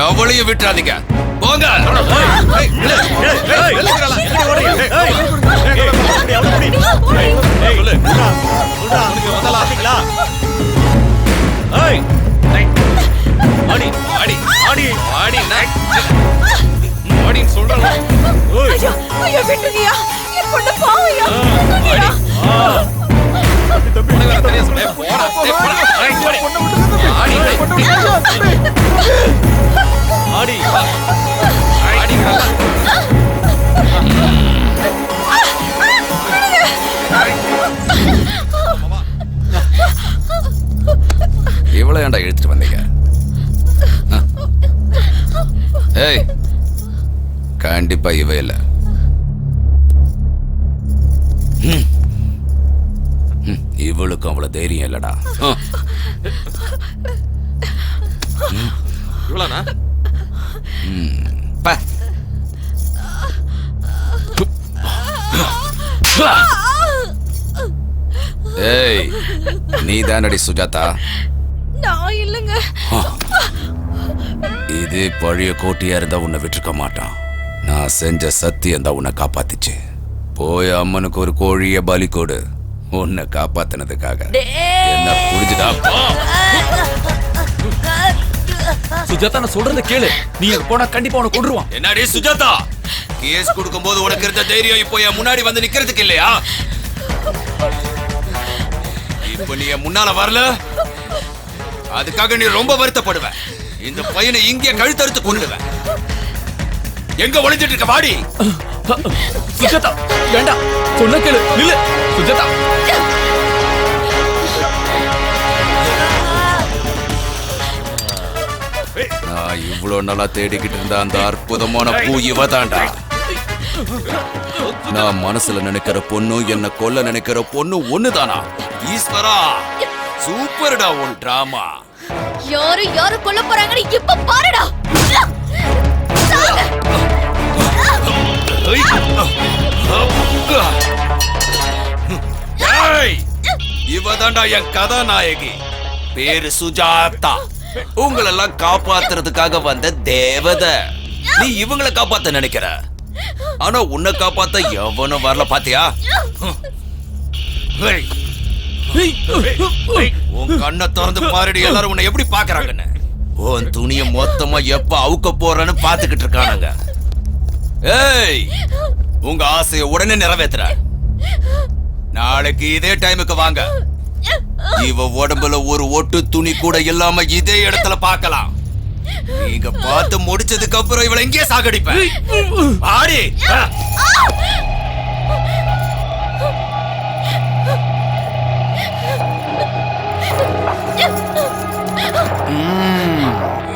எவளையும் விட்டுறாதீங்க. போங்க. இவ்வளவு ஏன்டா எடுத்துட்டு வந்தீங்க? ஏய், கண்டிப்பா இவ இல்ல. இவளுக்கும் அவ்வளவு தைரியம் இல்லடா. இவ்வளோண்ணா? ஏய், நீ தானடி சுஜாதா? நான் இல்லைங்க. இதே பழைய கோட்டையா இருந்தா உன்னை விட்டுருக்க மாட்டான். நான் செஞ்ச சத்தியம் தான் உன்னை காப்பாத்துச்சு. போய் அம்மனுக்கு ஒரு கோழிய பலி கொடு, உன்னை காப்பாத்தினதுக்காக. என்ன புரிஞ்சுதா? சுஜாதா, நான் சொல்றத கேளு. நீ போனா கண்டிப்பா உனக்கு கொன்றுவான். என்னடி சுஜாதா, கேஸ் கொடுக்கும்போது உனக்கு இருந்த தைரியம் இப்போ என் முன்னாடி வந்து நிக்கிறதுக்கு இல்லையா? இப்ப நீ என் முன்னால வரல, அதுக்காக நீ ரொம்ப வருத்தப்படுவ. இந்த பையனை இங்கே கழுத்தறுத்து கொண்டுடுவேன். எங்க ஒளிஞ்சிட்டு இருக்க? வாடி. சுஜாதா, வேண்டாம். சொன்ன கேளு. நில்லு சுஜாதா. நான் இவ்வளவு நாளா தேடிக்கிட்டு இருந்த அந்த அற்புதமான பூ இவதாண்டா. நான் மனசுல நினைக்கிற பொண்ணு, என்ன கொல்ல நினைக்கிற பொண்ணு ஒண்ணுதானா? ஈஸ்வரா, சூப்பர்டா உன் டிராமா. யாரு கொல்ல போறாங்கன்னு இப்ப பாருடா. இவதாண்டா என் கதாநாயகி. பேரு சுஜாதா. உங்களெல்லாம் காப்பாத்துறதுக்காக வந்த தேவதை. நீ இவங்களை காப்பாத்த நினைக்கிற, ஆனா உன்னை காப்பாத்த எவனும் வரல. பாத்தியா? உன் கண்ணை திறந்து பாருடி. எல்லாரும் உன்னை எப்படி பாக்குறாங்கன்னு. உன் துணிய மொத்தமா எப்ப அவுக்க போறன்னு பாத்துக்கிட்டு இருக்கானுங்க. ஏய், உங்க ஆசைய உடனே நிறைவேத்துற. நாளைக்கு இதே டைமுக்கு வாங்க. இவ உடம்புல ஒரு ஒட்டு துணி கூட இல்லாம இதே இடத்துல பார்க்கலாம். நீங்க பார்த்து முடிச்சதுக்கு அப்புறம் இவளை எங்கே சாகடிப்பேன். ஆடி.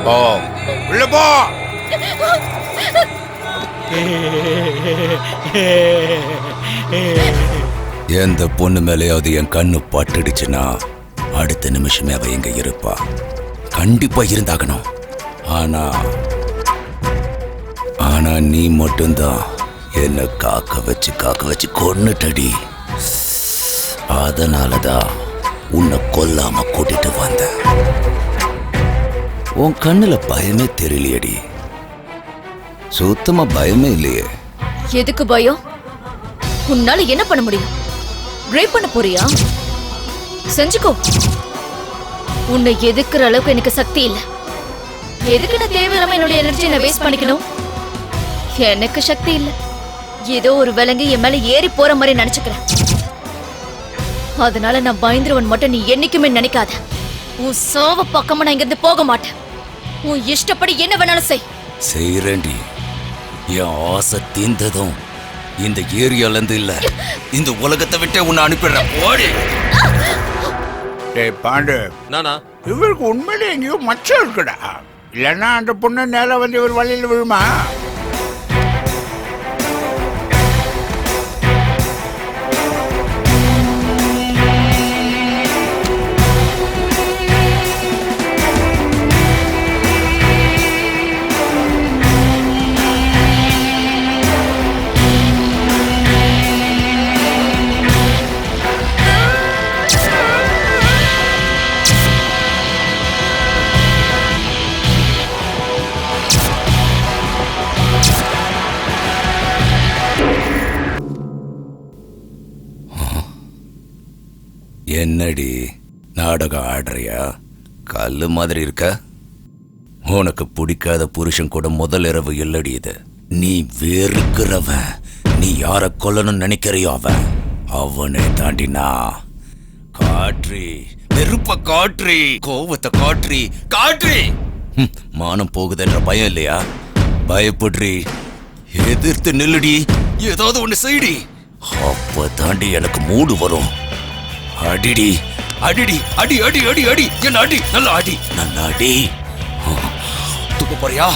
போ, உள்ள போ. எந்த பொண்ணு மேலேயாவது என் கண்ணு பட்டுடுச்சுன்னா அடுத்த நிமிஷமே அவ எங்க இருப்பா. கண்டிப்பா இருந்தாகணும். ஆனா நீ மட்டும்தான் என்ன காக்க வச்சு கொன்னுட்டடி. அதனாலதான் உன்னை கொல்லாம கூட்டிட்டு வந்த. உன் கண்ணுல பயமே தெரியலையடி. சுத்தமா பயமே இல்லையே. எதுக்கு பயம்? உன்னால என்ன பண்ண முடியும்? ரேப் பண்ண போறியா? செஞ்சுக்கோ. உன்னை எதுக்குற அளவுக்கு எனக்கு சக்தி இல்ல. எதுக்கு நான் தேவையில்லாம என்னோட எனர்ஜியை நான் வேஸ்ட் பண்ணிக்கணும்? எனக்கு சக்தி இல்ல. ஏதோ ஒரு விலங்கு என் மேல ஏறி போற மாதிரி நினைச்சுக்கிறேன். அதனால நான் பயந்துருவன் மட்டும் நீ என்னைக்குமே நினைக்காத. உன் சாவ பக்கமா நான் இங்கிருந்து போக மாட்டேன். உன் இஷ்டப்படி என்ன வேணாலும் செய்யறேன்டி. என் ஆசை தீர்ந்ததும் இந்த ஏரியால இருந்து இல்ல, இந்த உலகத்தை விட்டு உன்னை அனுப்பிடுறேன். ஓடி. டேய் பாண்டு, நானா? இவருக்கு உண்மையிலே எங்கேயோ மச்சம் இருக்குடா. இல்லைன்னா அந்த பொண்ணு நேர வந்து இவர் வழியில் விழுமா? என்னடி நாடகம் ஆடுறியா? கல்லு மாதிரி இருக்க. உனக்கு பிடிக்காத புருஷன் கூட முதல் இரவு இல்லடி இது. நீ வெறுக்கிறவன், நீ யார கொல்லணும்னு நினைக்கிறியோ அவனை தாண்டினா காற்றி நெருப்ப காற்றி கோவத்தை காற்றி மானம் போகுதுன்ற பயம் இல்லையா? பயப்படுறி, எதிர்த்து நில்லுடி, ஏதாவது ஒண்ணு செய்டி. அப்ப தாண்டி எனக்கு மூடு வரும். அடிடி அடிடி அடி அடி அடி அடி என்ன அடி, நல்லா அடி, நல்லா அடி. துப்பு போறியா?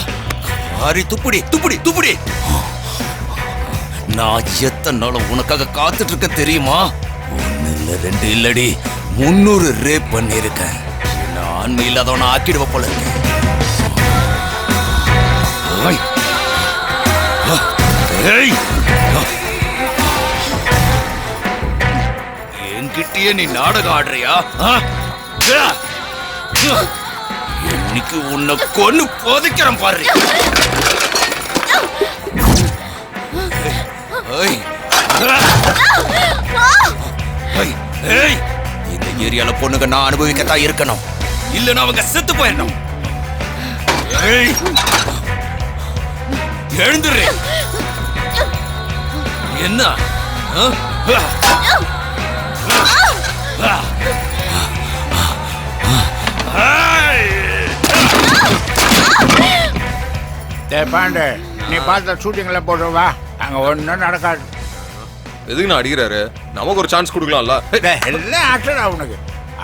ஆரி துப்புடி துப்புடி துப்புடி. நான் எத்தனை நாள் உனக்காக காத்துட்டு இருக்க தெரியுமா? 1 இல்ல 2 இல்லடி 300 ரேப் பண்ணிருக்கேன். என்ன ஆண்மை இல்லாதவன ஆக்கிடுவ போல இருக்கு. என்கிட்டயே நீ நாடகம் ஆடுறியா? இன்னைக்கு உன்னை கொன்னு போதைக்கிறேன் பாரு. இந்த ஏரியால பொண்ணுங்க நான் அனுபவிக்கத்தான் இருக்கணும், இல்லன்னா அவங்க செத்து போயிடணும். எழுந்துரு. என்ன பாண்டே, நீ பார்த்த ஷூட்டிங்ல போடுவா, அங்க ஒன்னும் நடக்காது. எதுக்கு நான் அடிக்கிறாரு? நமக்கு ஒரு சான்ஸ் கொடுக்கலாம்ல. எல்லாம் ஆக்டர் அவனுக்கு,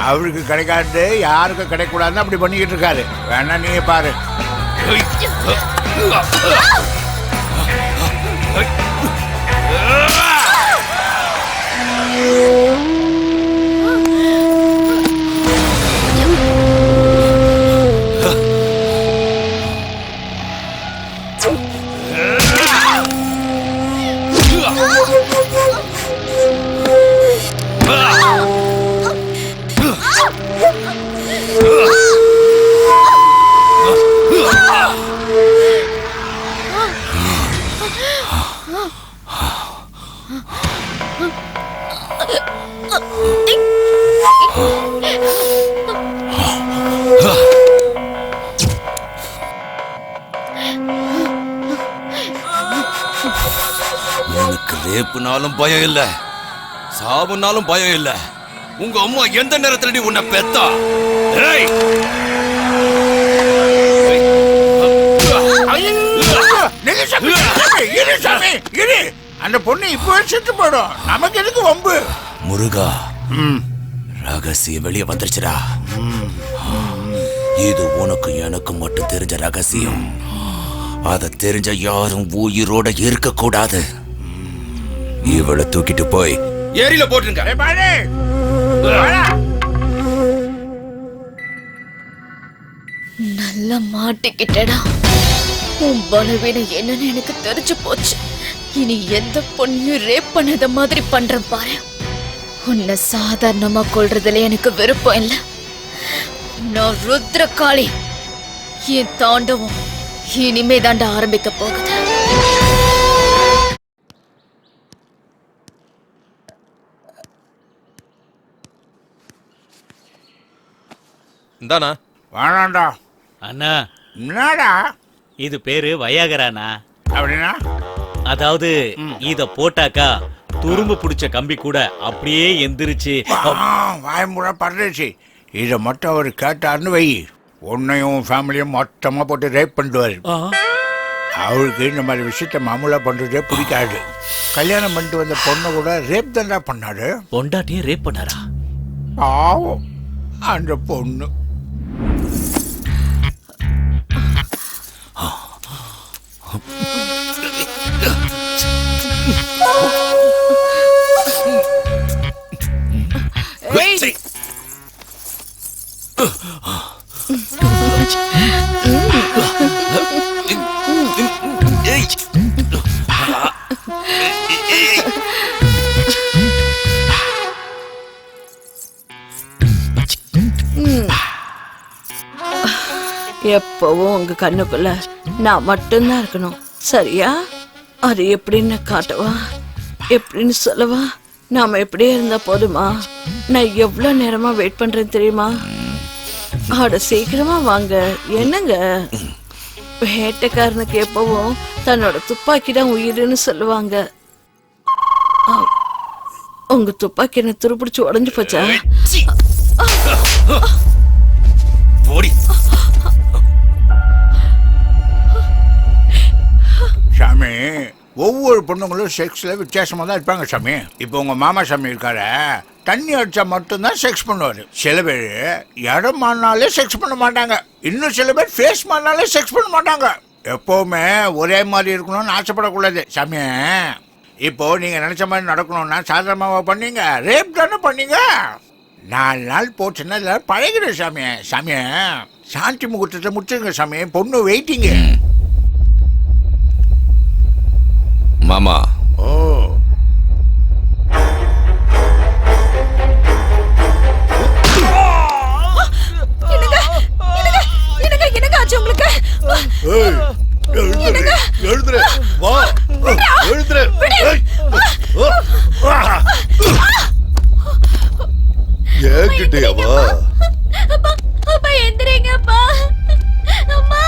அவருக்கு கிடைக்காது யாருக்கும் கிடைக்கூடாதுன்னு அப்படி பண்ணிக்கிட்டு இருக்காரு. வேணா நீ பாரு. உனக்கு ரேப்புனாலும் பயம் இல்ல, சாவுனாலும் பயம் இல்ல. உங்க அம்மா எந்த நேரத்துல உன்னை பெத்தா? அந்த பொண்ணு இப்போ செத்து போடும், நமக்கு எதுக்கு வம்பு? முருகா, ரகசிய வெளியே வந்துருச்சுடா. இது உனக்கு எனக்கு மட்டும் தெரிஞ்ச ரகசியம். அதை தெரிஞ்ச யாரும் உயிரோட இருக்க கூடாது. இவளை தூக்கிட்டு போய் ஏரியில போட்டுருங்க. நல்லா மாட்டிக்கிட்டடா. உன் பலவீனம் என்னன்னு எனக்கு தெரிஞ்சு போச்சு. இனி எந்த பொண்ணு ரேப் பண்ணத மாதிரி பண்றேன் பாரு. உன்னை சாதாரணமா கொல்றதுல எனக்கு விருப்பம் இல்லை. நான் ருத்ரகாளி. என் தாண்டவம் இனிமே தாண்டா ஆரம்பிக்க போகுது. இந்தானா? வேணாண்டா. அண்ணா, என்னடா இது பேரு வயாகரானா? அப்படின்னா அதாவது இத போட்டாக்கா துரும்பு பிடிச்ச கம்பி கூட அப்படியே எந்திரிச்சு வாய்முறை படுறச்சு. இதை மட்டும் அவர் கேட்டார்னு வை, உன்னையும் ஃபேமிலியும் மொத்தமாக போட்டு ரேப் பண்ணிடுவார். அவருக்கு இந்த மாதிரி விஷயத்த மாமூலா பண்றதே பிடிக்காது. கல்யாணம் பண்ணிட்டு வந்த பொண்ணை கூட ரேப் தான்டா பண்ணாரு. பொண்டாட்டியே ரேப் பண்ணாரா? பாவம் அந்த பொண்ணு. எப்பவும் உங்க கண்ணுக்குள்ள நான் மட்டும்தான் இருக்கணும், சரியா? அது எப்படின்னு காட்டவா, எப்படின்னு சொல்லவா? நாம எப்படியே இருந்தா போதுமா? நான் எவ்வளவு நேரமா வெயிட் பண்றேன் தெரியுமா? அட சீக்கிரமா வாங்க. என்னங்க, வேட்டைக்காரனுக்கு எப்பவும் தன்னோட துப்பாக்கி தான் உயிருன்னு சொல்லுவாங்க. உங்க துப்பாக்கி என்ன துருப்பிடிச்சு உடஞ்சு போச்சா? சாமி, ஒவ்வொரு பொண்ணுங்களும் செக்ஸ்ல வித்தியாசமா தான் இருப்பாங்க சாமி. இப்போ உங்க மாமா சாமி இருக்காரு, தண்ணி அடிச்சா மட்டும்தான் செக்ஸ் பண்ணுவாரு. சில பேர் இடம் மாறினாலே செக்ஸ் பண்ண மாட்டாங்க. இன்னும் சில பேர் ஃபேஸ் மாறினாலே செக்ஸ் பண்ண மாட்டாங்க. எப்பவுமே ஒரே மாதிரி இருக்கணும்னு ஆசைப்படக்கூடாது சாமி. இப்போ நீங்க நினைச்ச மாதிரி நடக்கணும்னா சாதாரணமாக பண்ணீங்க, ரேப் தானே பண்ணீங்க. 4 நாள் போச்சுன்னா எல்லாரும் பழகிடும் சாமி. சாமி, சாந்தி முகூர்த்தத்தை முடிச்சுங்க சாமி. பொண்ணு வெயிட்டிங்க. மாமா. ஓ, என்னங்க ஆச்சு உங்களுக்கு? எழுதுற வா, எழுதுற. ஏகிட்டேவா? அப்பா எந்திரிங்கப்பா. அம்மா.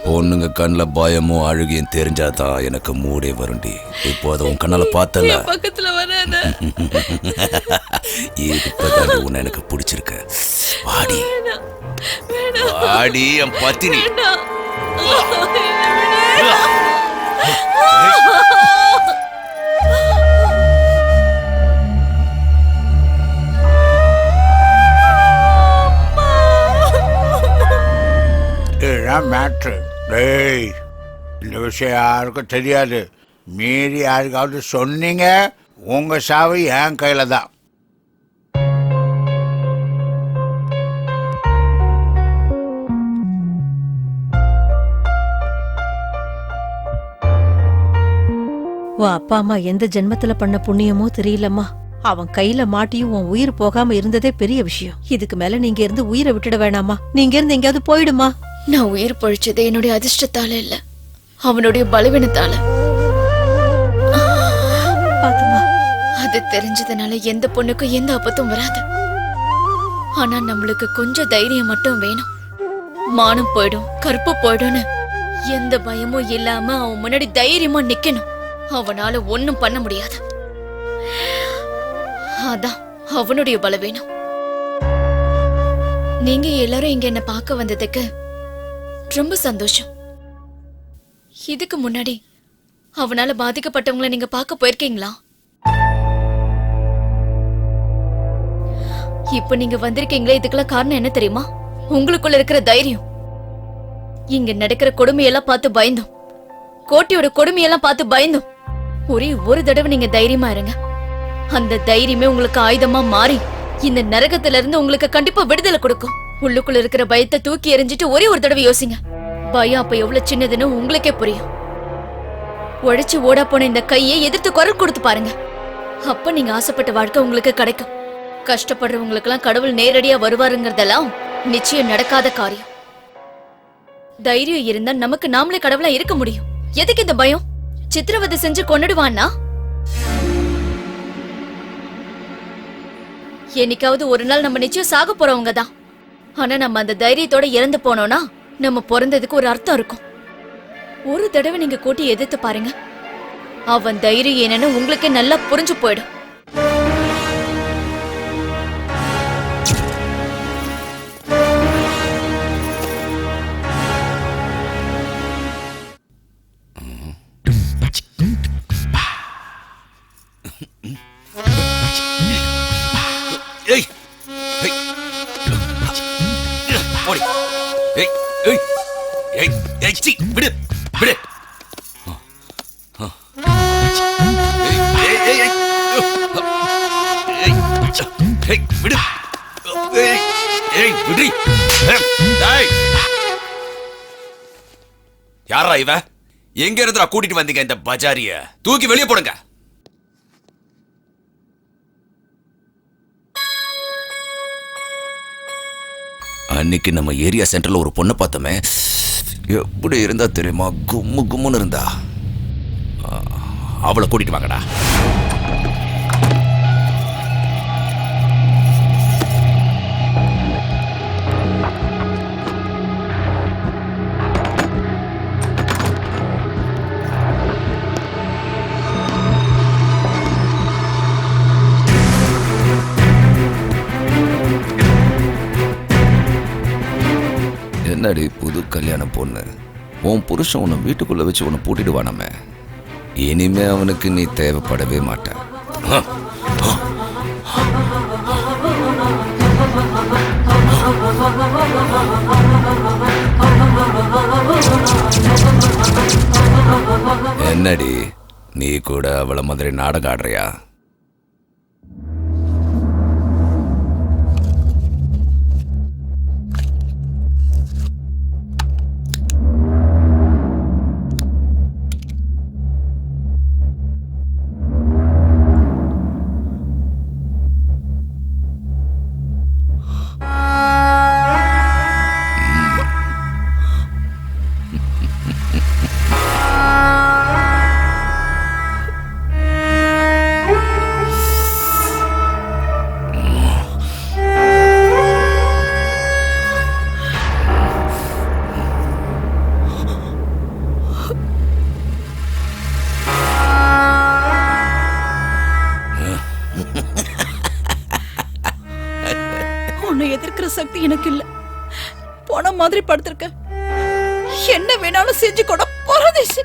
பொண்ணுங்க கண்ணில் பயமும் அழுகையும் தெரிஞ்சாதான் எனக்கு மூடே வருண்டி. இப்போ அதை உன் கண்ணால பார்த்தல, பக்கத்துல வராத. இப்பதான் உன்னை எனக்கு பிடிச்சிருக்கு. வாடி வாடி என் பத்தினி. இதுதான் மேட்ரு. டேய், இந்த விஷயம் யாருக்கும் தெரியாது. மீறி யாருக்காவது சொன்னீங்க, உங்க சாவு என் கையில தான். உன் அப்பா அம்மா எந்த ஜென்மத்துல பண்ண புண்ணியமோ தெரியலம்மா. அவன் கையில மாட்டியும் உன் உயிர் போகாம இருந்ததே பெரிய விஷயம். இதுக்கு மேல நீங்க இருந்து உயிரை விட்டுட வேணாமா? நீங்க இருந்து எங்கேயாவது போயிடுமா? நான் உயிர் பொழிச்சது என்னுடைய அதிர்ஷ்டத்தால இல்ல, அவனுடைய பலவீனத்தால. அது தெரிஞ்சதுனால எந்த பொண்ணுக்கும் எந்த ஆபத்தும் வராது. ஆனா நம்மளுக்கு கொஞ்சம் தைரியம் மட்டும் வேணும். மானம் போயிடும், கருப்பு போயிடும்னு எந்த பயமும் இல்லாம அவன் முன்னாடி தைரியமா நிக்கணும். அவனால ஒண்ணும் பண்ண முடியாது. அதான் அவனுடைய பலவீனம். நீங்க எல்லாரும் இங்க என்ன பார்க்க வந்ததுக்கு ரொம்ப சந்தோஷம். இதுக்கு முன்னாடி அவனால பாதிக்கப்பட்டவங்களை நீங்க பார்க்க போயிருக்கீங்களா? இப்ப நீங்க வந்திருக்கீங்களே, இதுக்கெல்லாம் காரணம் என்ன தெரியுமா? உங்களுக்குள்ள இருக்கிற தைரியம். இங்க நடக்கிற கொடுமையெல்லாம் பார்த்து பயந்தோம், கோட்டையோட கொடுமையெல்லாம் பார்த்து பயந்தோம். ஒரே ஒரு தடவை நீங்க தைரியமா இருங்க. அந்த தைரியமே உங்களுக்கு ஆயுதமா மாறி இந்த நரகத்துல இருந்து உங்களுக்கு கண்டிப்பா விடுதலை கொடுக்கும். உள்ளுக்குள்ள இருக்கிற பயத்தை தூக்கி எறிஞ்சிட்டு ஒரே ஒரு தடவை யோசிங்க. பயம் அப்ப எவ்வளவு சின்னதுன்னு உங்களுக்கே புரியும். உழைச்சு ஓடா போன இந்த கையை எதிர்த்து குரல் கொடுத்து பாருங்க. அப்ப நீங்க ஆசைப்பட்ட வாழ்க்கை உங்களுக்கு கிடைக்கும். கஷ்டப்படுறவங்களுக்கு எல்லாம் கடவுள் நேரடியா வருவாருங்கிறதெல்லாம் நிச்சயம் நடக்காத காரியம். தைரியம் இருந்தா நமக்கு நாமளே கடவுளா இருக்க முடியும். எதுக்கு இந்த பயம்? சித்திரவதை செஞ்சு கொன்னுடுவான்னா? என்னைக்காவது ஒரு நாள் நம்ம நிச்சயம் சாக போறவங்க தான். ஆனா நம்ம அந்த தைரியத்தோட இறந்து போனோம்னா நம்ம பிறந்ததுக்கு ஒரு அர்த்தம் இருக்கும். ஒரு தடவை நீங்க கூட்டி எதிர்த்து பாருங்க. அவன் தைரியம் என்னன்னு உங்களுக்கு நல்லா புரிஞ்சு போயிடும். விடு. விடுறி. யாரா இவ? எங்க இருந்தா கூட்டிட்டு வந்தீங்க இந்த பஜாரிய? தூக்கி வெளியே போடுங்க. அன்னைக்கு நம்ம ஏரியா சென்டர்ல ஒரு பொண்ணை பார்த்தோமே, எப்படி இருந்தா தெரியுமா? கும்மு கும்முன்னு இருந்தா. அவளை கூட்டிட்டு வாங்கடா. என்னடி புது கல்யாண பொண்ணு, உன் புருஷன் உன்னை வீட்டுக்குள்ள வச்சு உன்னை பூட்டிடுவானமே. இனிமே அவனுக்கு நீ தேவைப்படவே மாட்ட. என்னடி நீ கூட அவளை மாதிரி நாடகம் ஆடுறியா? எதிர்க்கிற சக்தி எனக்கு இல்ல. போன மாதிரி படுத்திருக்க. என்ன வேணாலும் செஞ்சு கூட பரதேசி.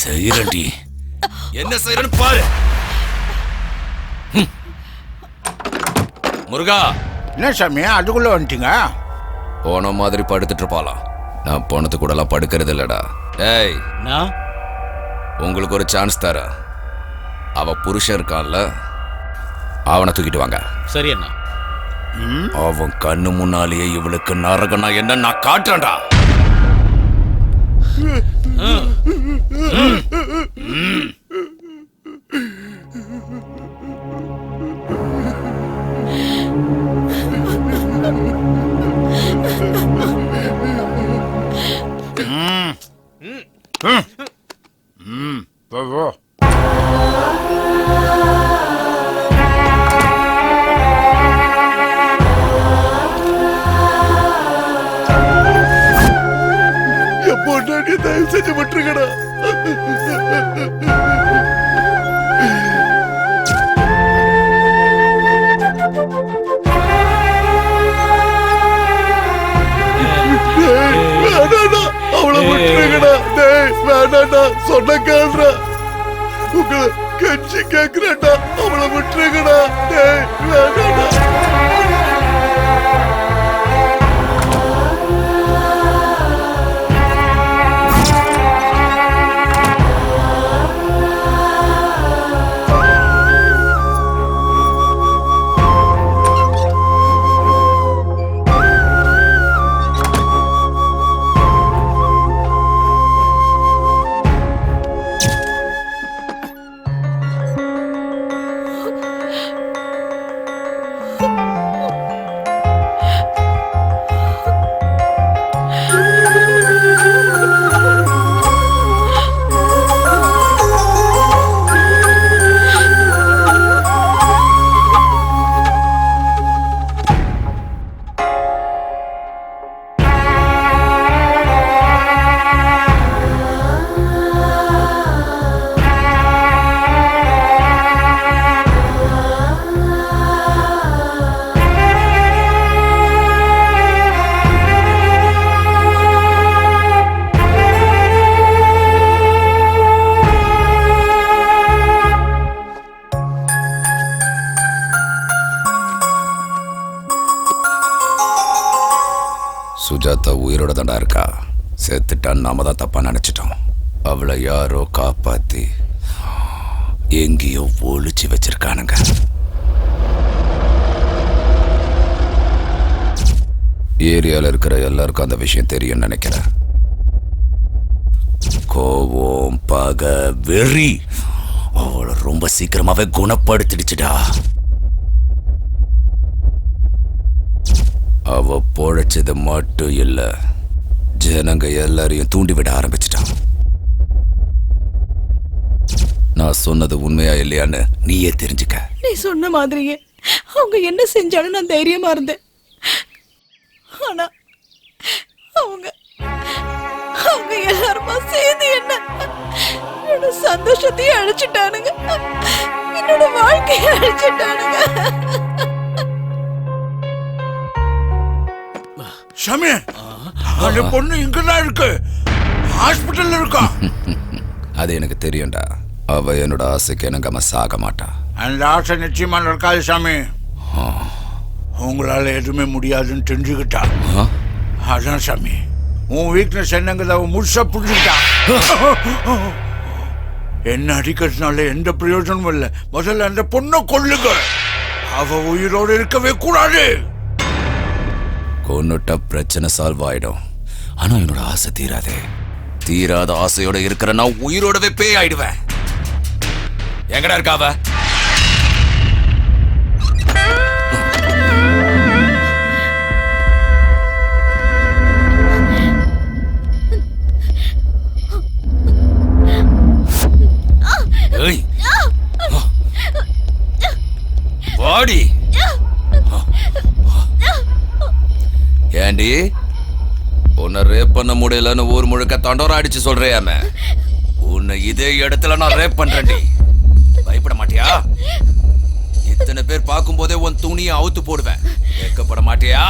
செய்யறடி. என்ன செய்யறன்னு பாரு. முருகா. என்ன சாமி அதுக்குள்ள வந்துட்டீங்க? போன மாதிரி படுத்துட்டு இருப்பாளாம். நான் போனது கூட எல்லாம் படுக்கிறது இல்லடா. ஏய், உங்களுக்கு ஒரு சான்ஸ் தர. அவ புருஷன் இருக்கான்ல, அவனை தூக்கிட்டு வாங்க. சரி அண்ணா. அவன் கண்ணு முன்னாலேயே இவளுக்கு நரகனா என்ன நான் காட்டுறேன்டா. தயவு செஞ்சு விட்டுருங்கடா. அவளை விட்டுருங்கடா. வேணாண்டா, சொன்ன கேள்றா. உங்களை கெஞ்சி கேக்குறேன்டா, அவளை விட்டுருங்கடா. வேணாண்டா. சுஜாதா உயிரோட தாண்டா இருக்கா. செத்துட்டான்னு நாம தான் தப்பா நினைச்சிட்டோம். அவளை யாரோ காப்பாத்தி எங்கேயோ ஒளிச்சு வச்சிருக்கானுங்க. ஏரியால இருக்கிற எல்லாருக்கும் அந்த விஷயம் தெரியும் நினைக்கிறேன். கோவம், பகை, வெறி அவளை ரொம்ப சீக்கிரமாவே குணப்படுத்திடுச்சுடா. அவ பொழைச்சது மட்டும் இல்ல, ஜனங்க எல்லாரையும் தூண்டிவிட ஆரம்பிச்சிட்டான். நான் சொன்னது உண்மையா இல்லையான்னு நீயே தெரிஞ்சுக்க. நீ சொன்ன மாதிரியே அவங்க என்ன செஞ்சாலும் நான் தைரியமா இருந்தேன். ஆனா அவங்க எல்லாருமா சேர்ந்து என்னோட சந்தோஷத்தையும் அழிச்சிட்டானுங்க, என்னோட வாழ்க்கையை அழிச்சிட்டானுங்க. சாமி, அந்த பொண்ணு இங்கதான் இருக்கு, ஹாஸ்பிட்டல்ல இருக்கா. அது எனக்கு தெரியும்டா. அவ என்னோட ஆசைக்கு எனக்கு சாக மாட்டா. அந்த ஆசை நிச்சயமா நடக்காது சாமி. உங்களால எதுவுமே முடியாதுன்னு தெரிஞ்சுக்கிட்டா. அதான் சாமி, உன் வீக்னஸ் என்னங்கிறத அவன் முழுசா புரிஞ்சுக்கிட்டா. என்ன அடிக்கிறதுனால எந்த பிரயோஜனமும் இல்லை. முதல்ல அந்த பொண்ணை கொல்லுங்க. அவ உயிரோடு இருக்கவே கூடாது. கொன்னுட்ட பிரச்சனை சால்வ் ஆயிடும். ஆனா என்னோட ஆசை தீராதே. தீராத ஆசையோட இருக்கிற நான் உயிரோடவே பேய் ஆயிடுவேன். எங்கடா இருக்காவ? வாடி. ஏண்டி, உன்னை ரேப் பண்ண முடியலன்னு ஊர் முழுக்க தண்டோரா அடிச்சு சொல்றியாம, உன்னை இதே இடத்துல நான் ரேப் பண்றேன்டி. பயப்பட மாட்டியா? இத்தனை பேர் பார்க்கும் போதே உன் துணியை அவுத்து போடுவேன். கேட்கப்பட மாட்டியா?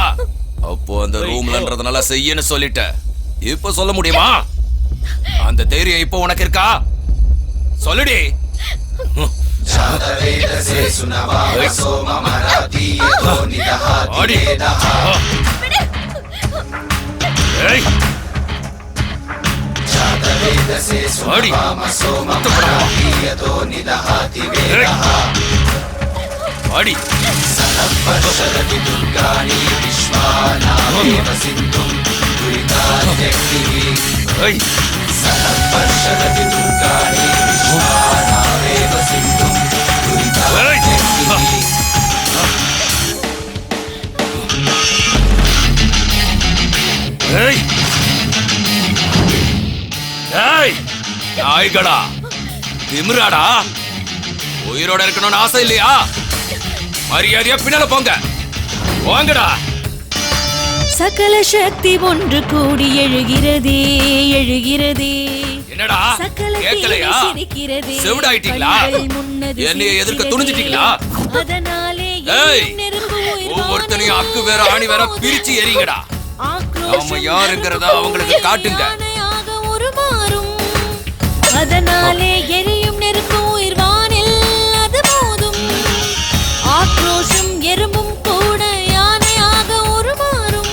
அப்போ அந்த ரூம்லன்றதுனால செய்யன்னு சொல்லிட்ட. இப்ப சொல்ல முடியுமா? அந்த தைரியம் இப்போ உனக்கு இருக்கா? சொல்லுடி. நாய்களா, திமிராடா, உயிரோட இருக்கணும்னு ஆசை இல்லையா? மரியாதையா பின்னால போங்க. வாங்கடா. சகல சக்தி ஒன்று கூடி எழுகிறதே எழுகிறதே. என்னடா கேட்கலையா? செவிடாயிட்டீங்களா? என்னைய எதிர்க்க துணிஞ்சிட்டீங்களா? ஒவ்வொருத்தனையும் அக்கு வேற ஆணி வேற பிரிச்சு எறிங்கடா. நாம யாருங்கிறத அவங்களுக்கு காட்டுங்க. அதனாலே எரியும் நெருப்பு உயிர் வானில் அது மோதும். ஆக்ரோஷம் எறும்பும் கூட யானையாக உருமாறும்.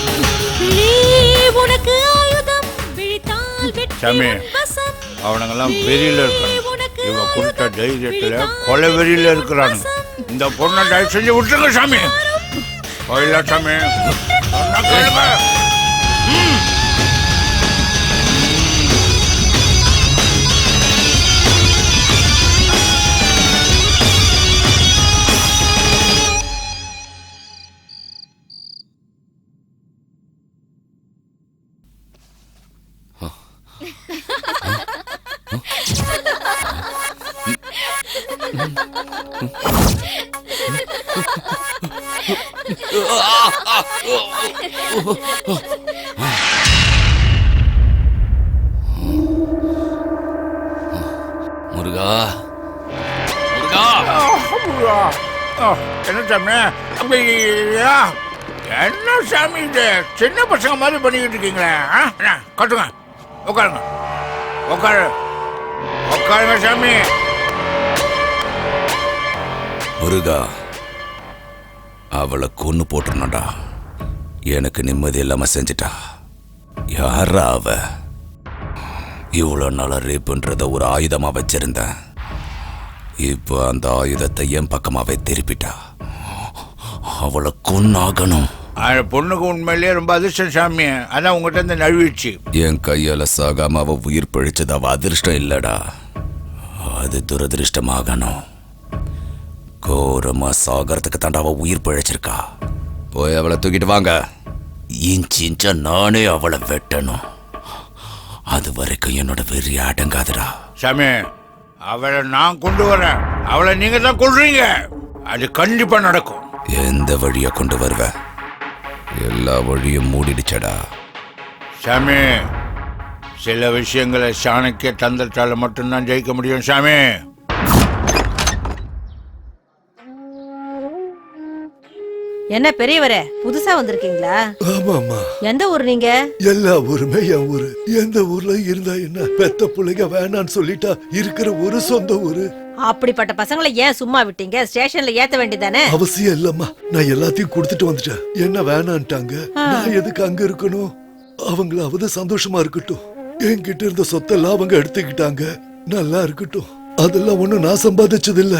உனக்கு ஆயுதம் விழித்தால் சாமி, அவனுங்கெல்லாம் வெறியில இருக்காங்க. இவ கொடுத்த தைரியத்துல கொலை வெறியில இருக்கிறாங்க. இந்த பொண்ணை தயவு செஞ்சு விட்டுருங்க சாமி. கோயிலா சாமி, முருகா, முருகா, என்ன சாமி? என்ன சாமி இது? சின்ன பசங்க மாதிரி பண்ணிக்கிட்டு இருக்கீங்களே. கட்டுங்க, உட்காருங்க, உட்காருங்க சாமி. முருகா, அவளை கொன்னு போட்டுருனடா. எனக்கு நிம்மதி இல்லாம செஞ்சிட்டா. யாரா அவ? இவ்வளவு நாள ரேப்புன்றத ஒரு ஆயுதமா வச்சிருந்தேன். இப்போ அந்த ஆயுதத்தை என் பக்கமாவே திருப்பிட்டா. அவளை கொன்னாகணும். அந்த பொண்ணுக்கு உண்மையிலேயே ரொம்ப அதிர்ஷ்டம் சாமி. அதான் உங்ககிட்ட இருந்து நழுவிடுச்சு. என் கையால சாகாம அவ உயிர் பழிச்சது அவ அதிர்ஷ்டம் இல்லடா, அது துரதிருஷ்டமாகணும். கோரமா சாகறதுக்கு தாண்டா அவ உயிர் பழிச்சிருக்கா. போய் அவளை தூக்கிட்டு வாங்க. இன்ச்சு இன்ச்சா நானே அவளை வெட்டணும். அது வரைக்கும் என்னோட வெறி அடங்காதுடா. சாமி, அவளை நான் கொண்டு வரேன். அவளை நீங்க தான் கொள்றீங்க. அது கண்டிப்பா நடக்கும். எந்த வழிய கொண்டு வருவ? எல்லா வழியும் மூடிடுச்சடா. சாமி, சில விஷயங்களை சாணக்கிய தந்திரத்தால மட்டும்தான் ஜெயிக்க முடியும் சாமி. என்ன பெரியவரே, புதுசா வந்திருக்கீங்களா? ஆமாமா. எந்த ஊர் நீங்க? எல்லா ஊருமே என் ஊரு. எந்த ஊர்ல இருந்தா என்ன? பெத்த பிள்ளைங்க வேணான்னு சொல்லிட்டா இருக்கிற ஒரு சொந்த ஊரு. அப்படிப்பட்ட பசங்களை ஏன் சும்மா விட்டீங்க? ஸ்டேஷன்ல ஏத்த வேண்டியதானே? அவசியம் இல்லம்மா. நான் எல்லாத்தையும் கொடுத்துட்டு வந்துட்டேன். என்ன வேணான்ட்டாங்க. நான் எதுக்கு அங்க இருக்கணும்? அவங்களாவது சந்தோஷமா இருக்கட்டும். என்கிட்ட இருந்த சொத்தெல்லாம் அவங்க எடுத்துக்கிட்டாங்க. நல்லா இருக்கட்டும். அதெல்லாம் ஒண்ணும் நான் சம்பாதிச்சது இல்ல.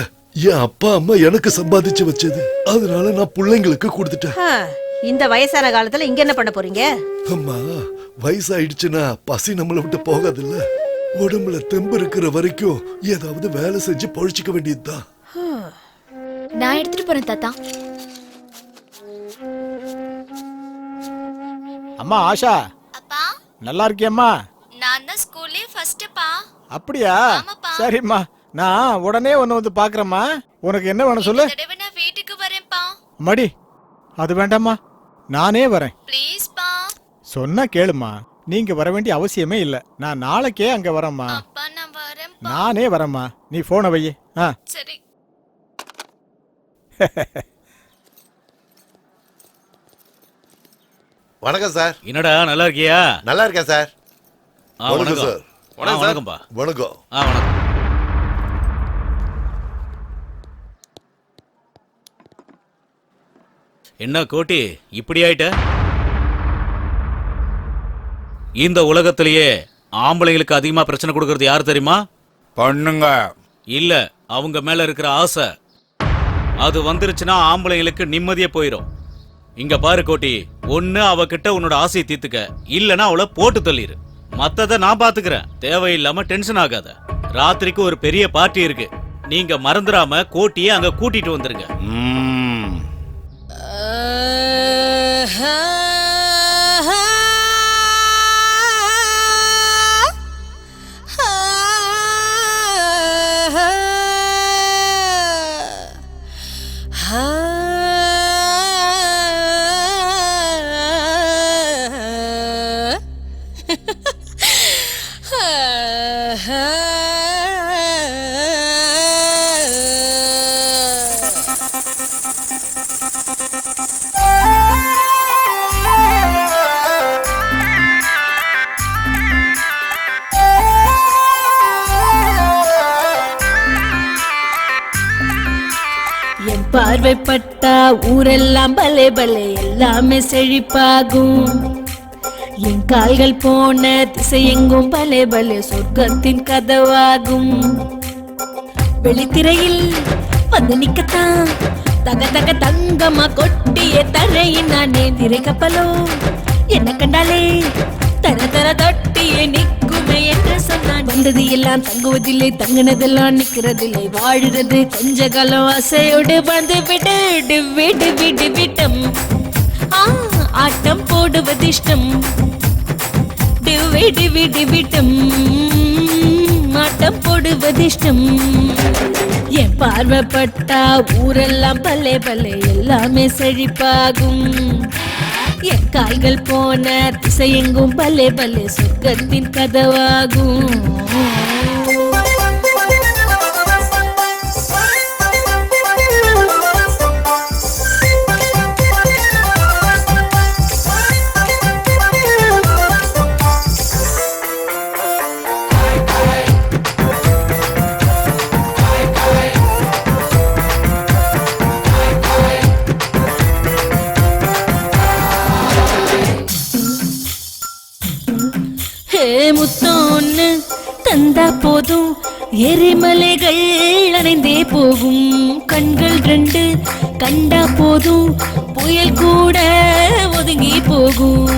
என் அப்பா அம்மா எனக்கு சம்பாதிச்சு வச்சது. அதனால நான் பிள்ளைங்களுக்கு கொடுத்துட்டேன். இந்த வயசான காலத்துல இங்க என்ன பண்ண போறீங்க? அம்மா, வயசாயிடுச்சுன்னா பசி நம்மளை விட்டு போகாதுல்ல. உடம்புல தெம்பு இருக்கிற வரைக்கும் ஏதாவது வேலை செஞ்சு பொழிச்சுக்க வேண்டியதுதான். நான் எடுத்துட்டு போறேன் தாத்தா. அம்மா ஆஷா, அப்பா நல்லா இருக்கியம்மா? நான் தான் ஸ்கூல்லே ஃபர்ஸ்ட்ப்பா. அப்படியா? சரிம்மா, நான் உடனே உன்னை வந்து பாக்குறேம்மா. உனக்கு என்ன வேணும் சொல்லு. நான் வீட்டுக்கு வரேன்ப்பா. மடி, அது வேண்டாம்மா, நானே வரேன். ப்ளீஸ்ப்பா. சொன்னா கேளுமா, நீங்க வர வேண்டிய அவசியமே இல்ல. நான் நாளைக்கே அங்க வரேம்மா. அப்பா நான் வரேன்ப்பா. நானே வரேம்மா, நீ போனை வை. சரி. வணக்கம் சார். என்னடா நல்லா இருக்கியா? நல்லா இருக்கேன் சார். வணக்கம் சார். வணக்கம்பா. வணக்கம். வணக்கம். என்ன கோட்டி இப்படி ஆயிட்ட? இந்த உலகத்திலேயே ஆம்பளைங்களுக்கு அதிகமா பிரச்சனை கொடுக்கறது யார் தெரியுமா? பண்ணுங்க. இல்ல, அவங்க மேல இருக்கிற ஆசை. அது வந்துருச்சுன்னா ஆம்பளைங்களுக்கு நிம்மதியே போயிடும். இங்க பாரு கோட்டி, ஒண்ணு அவகிட்ட உன்னோட ஆசையை தீர்த்துக்க, இல்லனா அவளை போட்டு தள்ளிரு. மத்தத நான் பாத்துக்கிறேன். தேவையில்லாம டென்ஷன் ஆகாத. ராத்திரிக்கு ஒரு பெரிய பார்ட்டி இருக்கு. நீங்க மறந்துடாம கோட்டியை அங்க கூட்டிட்டு வந்துருங்க. பார்வைப்பட்டா ஊரெல்லாம் பலே பலே எல்லாமே செழிப்பாகும். என் கால்கள் போன திசை எங்கும் பலே பலே சொர்க்கத்தின் கதவாகும். வெளித்திரையில் வந்து நிக்கத்தான் தக தக தங்கமா கொட்டிய தரையின் நானே. திரை கப்பலோ என்ன கண்டாலே தர தர தொட்டியே நிக்குமே என்று சொன்னான். வந்தது எல்லாம் தங்குவதில்லை, தங்கினதெல்லாம் நிக்கிறதில்லை. வாழுறது கொஞ்ச காலம் ஆசையோடு வந்து விடு விடு விடு விட்டம். ஆட்டம் போடுவது இஷ்டம். விடு விடு விட்டம். ஆட்டம் போடுவது இஷ்டம். என் பார்வைப்பட்டா ஊரெல்லாம் பல்லே பல்லே எல்லாமே செழிப்பாகும். என் கால்கள் போன திசை எங்கும் பல்லே பல்லே சொர்க்கத்தின் கதவாகும். முத்தோன்னு தந்தா போதும், எரிமலைகள் அணைந்தே போகும் கண்கள் ரெண்டு கண்டா போதும் புயல் கூட ஒதுங்கி போகும்.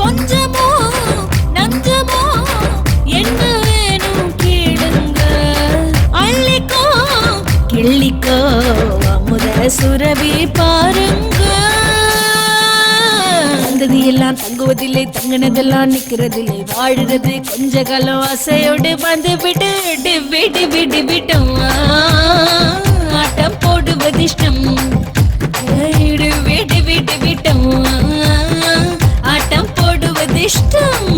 கொஞ்சமோ நஞ்சமோ என்ன வேணும் கேளுங்க, அள்ளிக்கோ கிள்ளிக்கோ அமுத சுரபி பாருங்க. வந்தது எல்லாம் தங்குவதில்லை, தங்கினதெல்லாம் நிக்கிறதில்லை, வாழுறது கொஞ்ச காலம் ஆசையோடு வந்து விட்டு டிவி டிவி டிவிட்டும் ஆட்டம் போடுவது இஷ்டம். டிவி டிவி டிவிட்டும் ஆட்டம் போடுவது இஷ்டம்.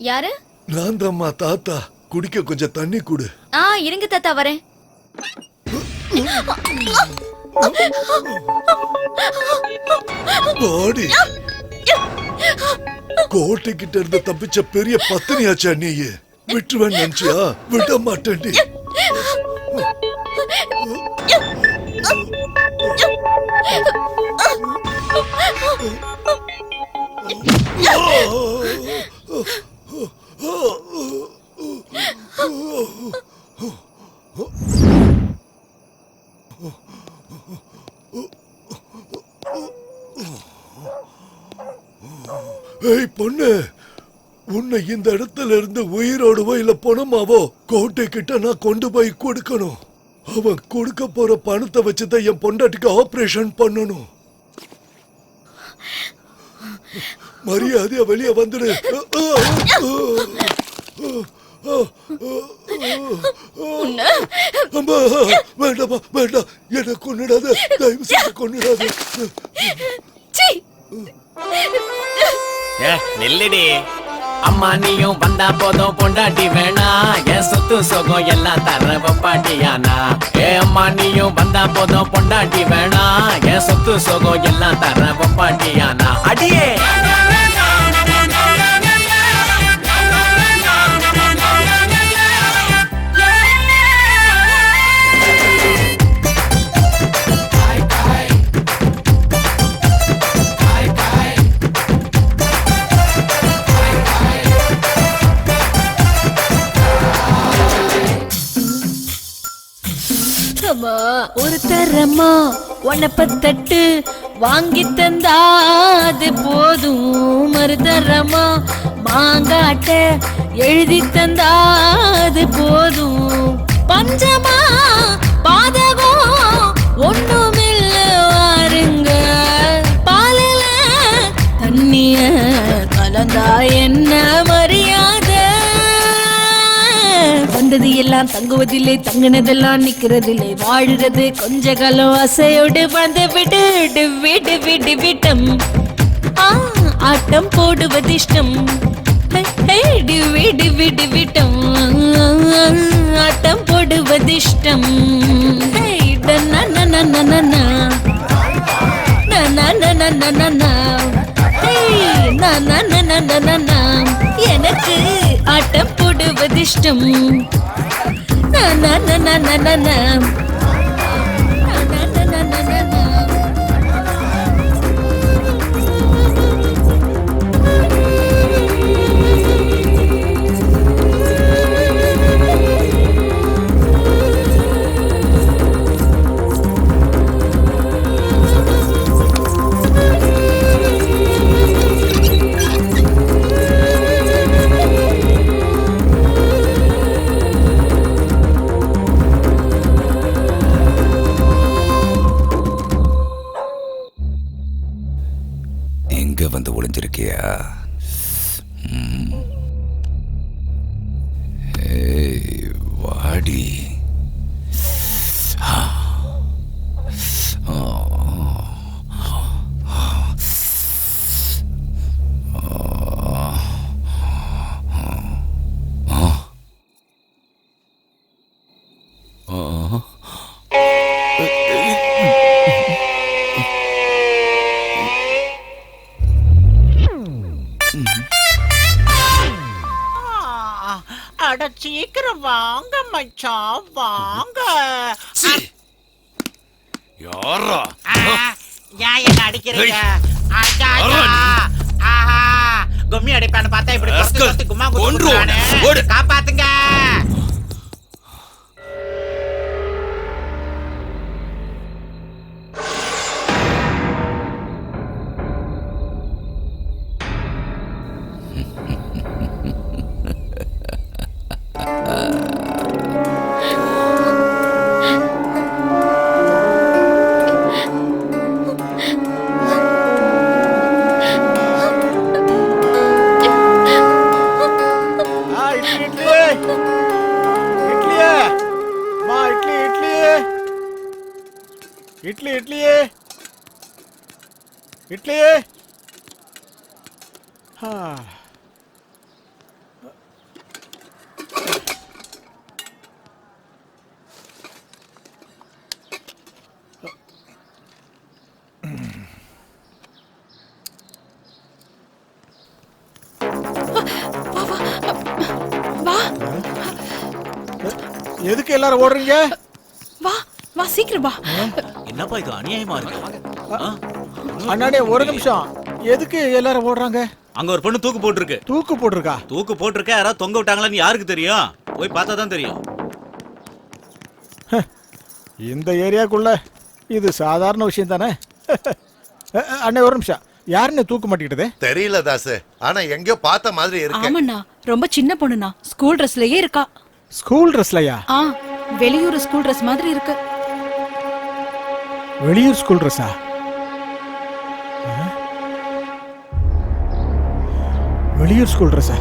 யாரு? நான் தாம்மா தாத்தா. குடிக்க கொஞ்சம் தண்ணி குடு. இருங்க தாத்தா வரேன். பாடி கோட்டைக்கிட்ட இருந்து தப்பிச்ச பெரிய பத்தினியாச்சா நீ? விட்டுவேன் நினைச்சியா? விட மாட்டேன்டி. ஏய் பொண்ணு, உன்னை இந்த இடத்துல இருந்து உயிரோடுவோ இல்ல பணமாவோ கோட்டை கிட்ட நான் கொண்டு போய் கொடுக்கணும். அவன் கொடுக்க போற பணத்தை வச்சுதான் என் பொண்டாட்டிக்கு ஆபரேஷன் பண்ணணும். மரியாதையா வெளியே வந்துடு. வேண்டாமா வேண்டாம், என்ன கொன்னுடாத, தயவு செய்து கொன்னுடாத. நெல்லுடி அம்மா, நீயும் வந்தா போதும் பொண்டாட்டி வேணா, என் சொத்து சொகம் எல்லாம் தர பாட்டியானா. அம்மா நீயும் வந்தா போதும் பொண்டாட்டி வேணா, என் சொத்து சொகம் எல்லாம் தர பாட்டியானா. அடியே ஒரு தரமா உனப்பத்தட்டு வாங்கி தந்தா அது போதும். மறுதரமா மாங்காட்ட எழுதி தந்தா அது போதும். பஞ்சமா பாதகம் ஒண்ணுமில்ல வாருங்க, பாலில தண்ணிய கலந்தா என்ன மரியாதை. வந்தது எல்லாம் தங்குவதில்லை, தங்கினதெல்லாம் நிக்கிறதில்லை, வாழுறது கொஞ்ச காலம் ஆசையோடு வந்து விட்டு டிவி டிவி டிவிட்டம் ஆட்டம் போடுவது இஷ்டம். டிவி டிவி டிவிட்டம் ஆட்டம் போடுவது இஷ்டம். எனக்கு ஆட்டம் போடுவது இஷ்டம். வந்து ஒளிஞ்சிருக்கியா? வாடி. வாங்க மச்சான் வாங்க. யாரா ஏன் என்ன அடிக்கிறீங்க? ஆச்சா, ஆஹா, கும்மி அடிப்பான்னு பார்த்தா இப்படி கும்மா குடுறானே. காப்பாத்துங்க. இட்லி இட்லி இட்லி. எதுக்கு எல்லாரும் ஓடுறீங்க? வா வா சீக்கிரம் வா. என்னப்பா இது அநியாயமா இருக்கு? அண்ணாடே ஒரு நிமிஷம். எதுக்கு எல்லாரும் ஓடுறாங்க? அங்க ஒரு பொண்ணு தூக்கு போட்டுருக்கு. தூக்கு போட்டுருக்கா? தூக்கு போட்டுருக்க. யாராவது தொங்க விட்டாங்களான்னு யாருக்கு தெரியும்? போய் பார்த்தா தான் தெரியும். இந்த ஏரியாக்குள்ள இது சாதாரண விஷயம் தானே. அண்ணே ஒரு நிமிஷம். யாருன்னு தூக்கு மாட்டிக்கிட்டது தெரியல தாசு. ஆனா எங்கயோ பார்த்த மாதிரி இருக்கு. ஆமாண்ணா, ரொம்ப சின்ன பொண்ணுண்ணா. ஸ்கூல் ட்ரெஸ்லயே இருக்கா. ஸ்கூல் ட்ரெஸ்லயா? வெளியூர் ஸ்கூல் ட்ரெஸ் மாதிரி இருக்கு. வெளியூர் ஸ்கூல் ட்ரெஸ்ஸா? வெளியூர் ஸ்கூல் ட்ரெஸ்ஸா?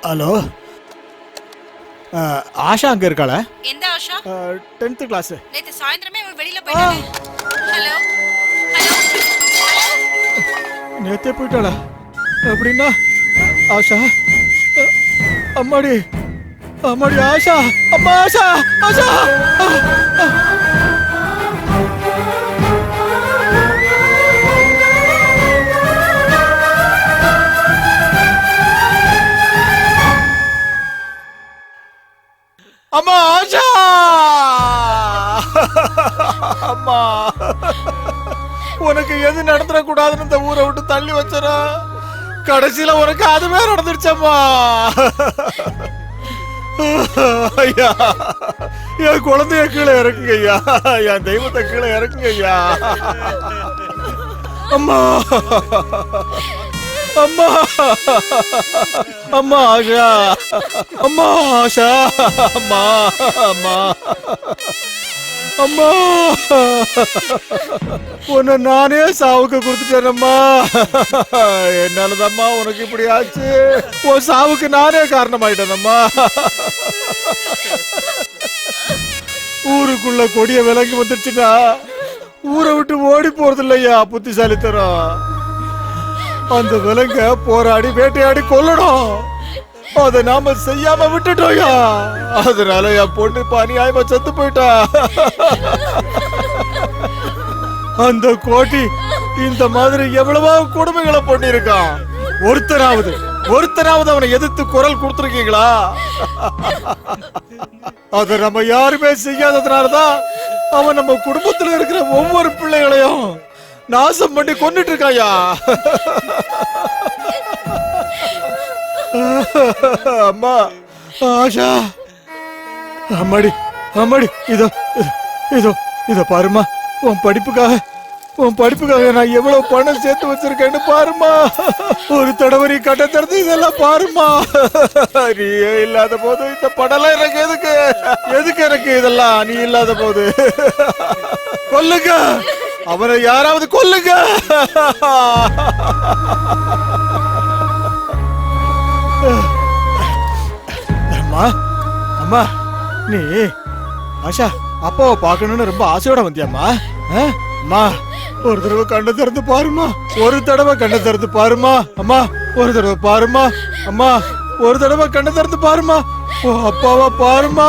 ஹலோ, ஆஷா அங்க இருக்காளா? எந்த ஆஷா? 10th class. நேத்து சாயந்திரமே அவ வெளியில போயிட்டாளே. ஹலோ ஹலோ நேத்தே போயிட்டாளா? அப்படின்னா ஆஷா, அம்மாடி அம்மாடி ஆஷா, அம்மா ஆஷா ஆஷா. அம்மா ஆஷா, அம்மா உனக்கு எது நடந்துடக்கூடாதுன்னு இந்த ஊரை விட்டு தள்ளி வச்சரா. கடைசியில உனக்கு அதுவே நடந்துருச்சம்மா. ஐயா, என் குழந்தைய கீழே இறக்குங்க ஐயா. என் தெய்வத்தை கீழே இறக்குங்க ஐயா. அம்மா அம்மா அம்மா ஆஷா, அம்மா ஆஷா, அம்மா அம்மா அம்மா, உன்னை நானே சாவுக்கு கொடுத்துட்டேனம்மா. என்னாலதாம்மா உனக்கு இப்படி ஆச்சு. உன் சாவுக்கு நானே காரணமாயிட்டேனம்மா. ஊருக்குள்ள கொடிய விலங்கு வந்துருச்சுன்னா ஊரை விட்டு ஓடி போறது இல்லையா புத்திசாலித்தனம். அந்த விலங்க போராடி வேட்டையாடி கொல்லணும். அத நாம செய்யாம விட்டுட்டோயா. அதனால என் பொண்ணு அநியாயமா செத்து போயிட்டா. அந்த கோட்டி இந்த மாதிரி எவ்வளவோ கொடுமைகளை பண்ணிருக்கான். ஒருத்தராவது அவனை எதிர்த்து குரல் கொடுத்துருக்கீங்களா? அத நம்ம யாருமே செய்யாததுனாலதான் அவன் நம்ம குடும்பத்துல இருக்கிற ஒவ்வொரு பிள்ளைகளையும் நாசம் பண்ணி கொண்டுட்டு இருக்காயா. அம்மா ஆஷா, அம்மாடி அம்மாடி, இதோ இதோ இதோ பாருமா. உன் படிப்புக்காக நான் எவ்வளவு பணம் சேர்த்து வச்சிருக்கேன்னு பாருமா. ஒரு தடவை நீ கட்ட திறந்து இதெல்லாம் பாருமா. நீயே இல்லாத போது இந்த படம்லாம் எனக்கு எதுக்கு எனக்கு இதெல்லாம்? நீ இல்லாத போது கொல்லுங்க அவனை, யாராவது கொல்லுங்க. அம்மா அம்மா, நீ ஆஷா அப்பாவை பார்க்கணும்னு ரொம்ப ஆசையோட வந்தியாம்மா? அம்மா ஒரு தடவை கண்ணை திறந்து பாருமா, ஒரு தடவை கண்ணை திறந்து பாருமா. அம்மா ஒரு தடவை பாருமா, அம்மா ஒரு தடவை கண்ணை திறந்து பாருமா. ஓ அப்பாவா பாருமா,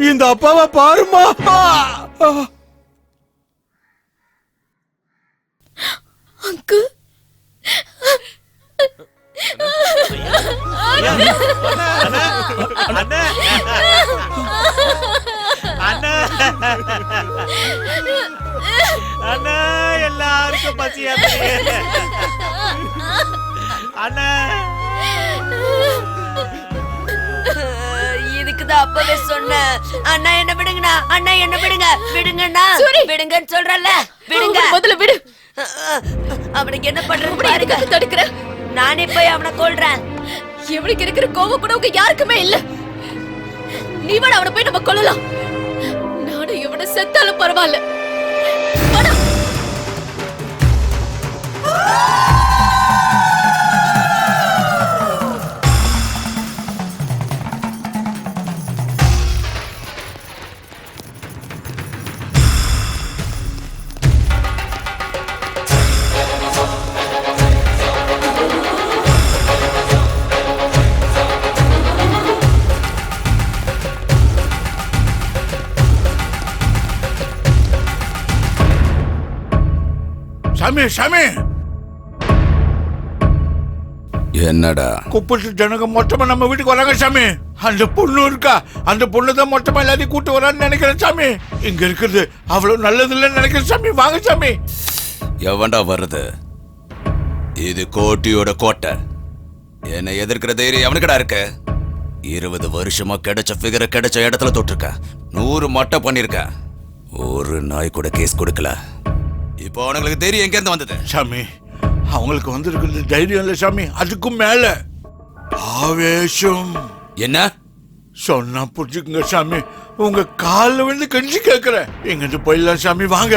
இந்த அப்பாவா பாருமா. அங்கிள் அண்ணா எல்லாருக்கும் பசியா அண்ணா. இதுக்குதான் அப்பவே சொன்னேன். அண்ணா என்ன விடுங்கண்ணா, அண்ணா என்ன விடுங்க, விடுங்கண்ணா, விடுங்கன்னு சொல்றல, விடுங்க. முதல்ல விடு. அவனுக்கு என்ன பண்றது தடுக்கிற? நானே போய் அவனை கொல்றேன். இவனுக்கு இருக்கிற கோவம் கூட உங்க யாருக்குமே இல்ல. நீ வேணா அவனை போய் நம்ம கொல்லலாம். நானும் இவனை செத்தாலும் பரவாயில்ல. சாமி சாமி, என்னடா குப்பத்து ஜனங்க மொத்தமா நம்ம வீட்டுக்கு வராங்க சாமி. அந்த பொண்ணு இருக்கா, அந்த பொண்ணு தான் மொத்தமா எல்லாத்தையும் கூட்டு வரான்னு நினைக்கிறேன் சாமி. இங்க இருக்கிறது அவ்வளவு நல்லது இல்லைன்னு நினைக்கிறேன் சாமி. வாங்க சாமி. எவன்டா வருது? இது கோட்டியோட கோட்டை. என்னை எதிர்க்கிற தைரியம் எவனுக்கடா இருக்கு? 20 வருஷமா கிடைச்ச ஃபிகரை கிடைச்ச இடத்துல தொட்டிருக்க. 100 மட்டை பண்ணிருக்க. ஒரு நாய் கூட கேஸ் கொடுக்கல. இப்போ அவனுங்களுக்கு தைரியம் எங்க இருந்து வந்தது? சாமி, அவங்களுக்கு வந்திருக்கிறது தைரியம் இல்ல சாமி, அதுக்கும் மேல ஆவேசம். என்ன சொன்னா புரிஞ்சுக்குங்க சாமி. உங்க காலில் விழுந்து கெஞ்சி கேட்கிறேன். எங்கிட்டு போயிடலாம் சாமி, வாங்க.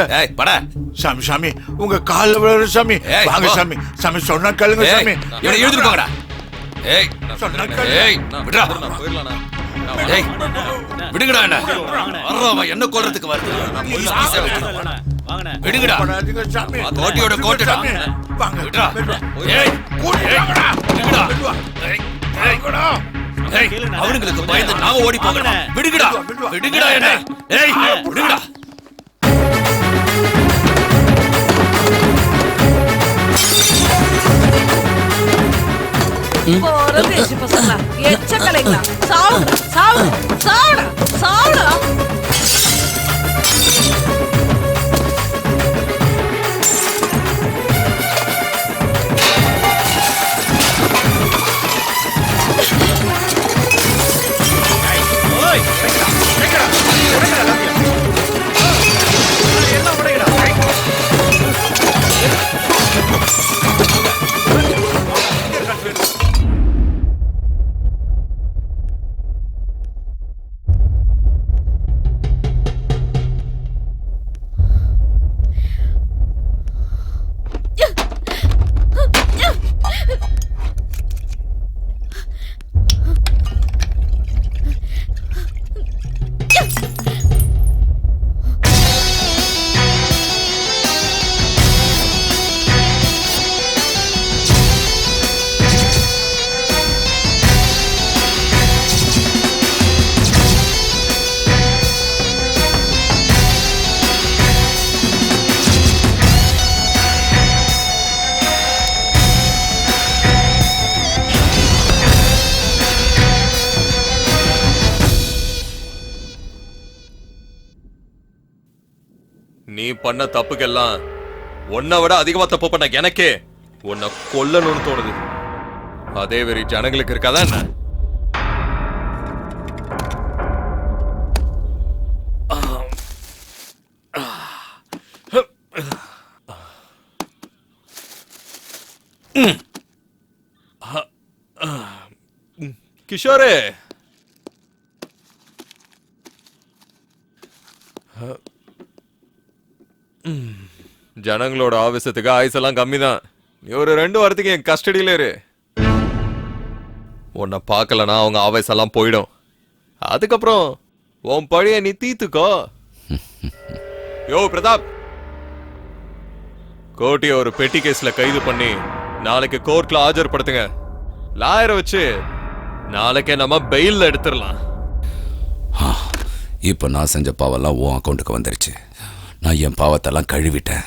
சாமி சாமி, உங்க காலில் விழுற சாமி, வாங்க சாமி. சாமி சொன்னா கேளுங்க சாமி. இவனை எழுதிட்டு போங்கடா. ஏய் சொன்னா ஏய் விடுடா. ஏய் விடுங்கடா. என்ன அவன் என்ன கொல்றதுக்கு வருது? விடுங்கடா. கோட்டியோட கோட்டடா. விடுடா. ஏய் விடுங்கடா. ஏய் அவங்களுக்கு பயந்து நாம ஓடி போகணும். விடுங்கடா. விடுங்கடா. என்ன ஏய் விடுங்கடா. போறதேசி பசங்களா, எச்சக்கலைங்களா, சாவுடா சாவுடா சாவுடா சாவுடா. நீ பண்ண தப்புக்கெல்லாம் உன்னை விட அதிகமா தப்பு பண்ண எனக்கே உன்னை கொல்லணும்னு தோணுது. அதே வெறி ஜனங்களுக்கு இருக்காதா என்ன? கிஷோரே, ஜனங்களோட ஆவேசத்துக்கு ஆயுசெல்லாம் கம்மி தான். நீ ஒரு 2 வாரத்துக்கு என் கஸ்டடியில இரு. உன்னை பார்க்கலனா அவங்க ஆவேசெல்லாம் போயிடும். அதுக்கப்புறம் உன் பழைய நீ தீத்துக்கோ. யோ பிரதாப், கோட்டிய ஒரு பெட்டி கேஸ்ல கைது பண்ணி நாளைக்கு கோர்ட்ல ஆஜர்படுத்துங்க. லாயரை வச்சு நாளைக்கே நம்ம பெயில்ல எடுத்துடலாம். இப்போ நான் செஞ்ச பாவெல்லாம் உன் அக்கௌண்ட்டுக்கு வந்துருச்சு. நான் என் பாவத்தெல்லாம் கழுவிட்டேன்.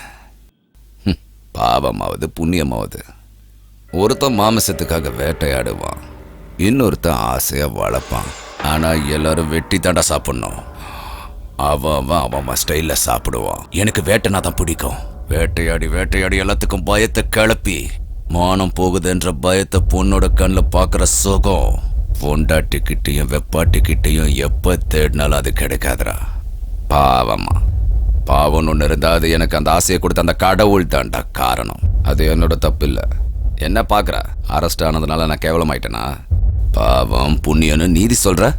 பாவமாவது புண்ணியமாவது. ஒருத்தன் மாமிசத்துக்காக வேட்டையாடுவான், இன்னொருத்தன் ஆசையா வளர்ப்பான். ஆனா எல்லாரும் வெட்டி தாண்டா சாப்பிடணும். அவன் ஸ்டைல்ல சாப்பிடுவான். எனக்கு வேட்டைனா தான் பிடிக்கும். வேட்டையாடி வேட்டையாடி எல்லாத்துக்கும் பயத்தை கிளப்பி மானம் போகுதுன்ற பயத்தை பொண்ணோட கண்ணில் பார்க்குற சுகம் பொண்டாட்டிக்கிட்டையும் வெப்பாட்டிக்கிட்டையும் எப்போ தேடினாலும் அது கிடைக்காதுரா. பாவமா பாவம்னு ஒன்று இருந்தா அது எனக்கு அந்த ஆசையை கொடுத்த அந்த கடவுள் தாண்டா காரணம். அது என்னோட தப்பு இல்லை. என்ன பார்க்குற, அரெஸ்ட் ஆனதுனால நான் கேவலமாயிட்டேனா? பாவம் புண்ணியன்னு நீதி சொல்ற.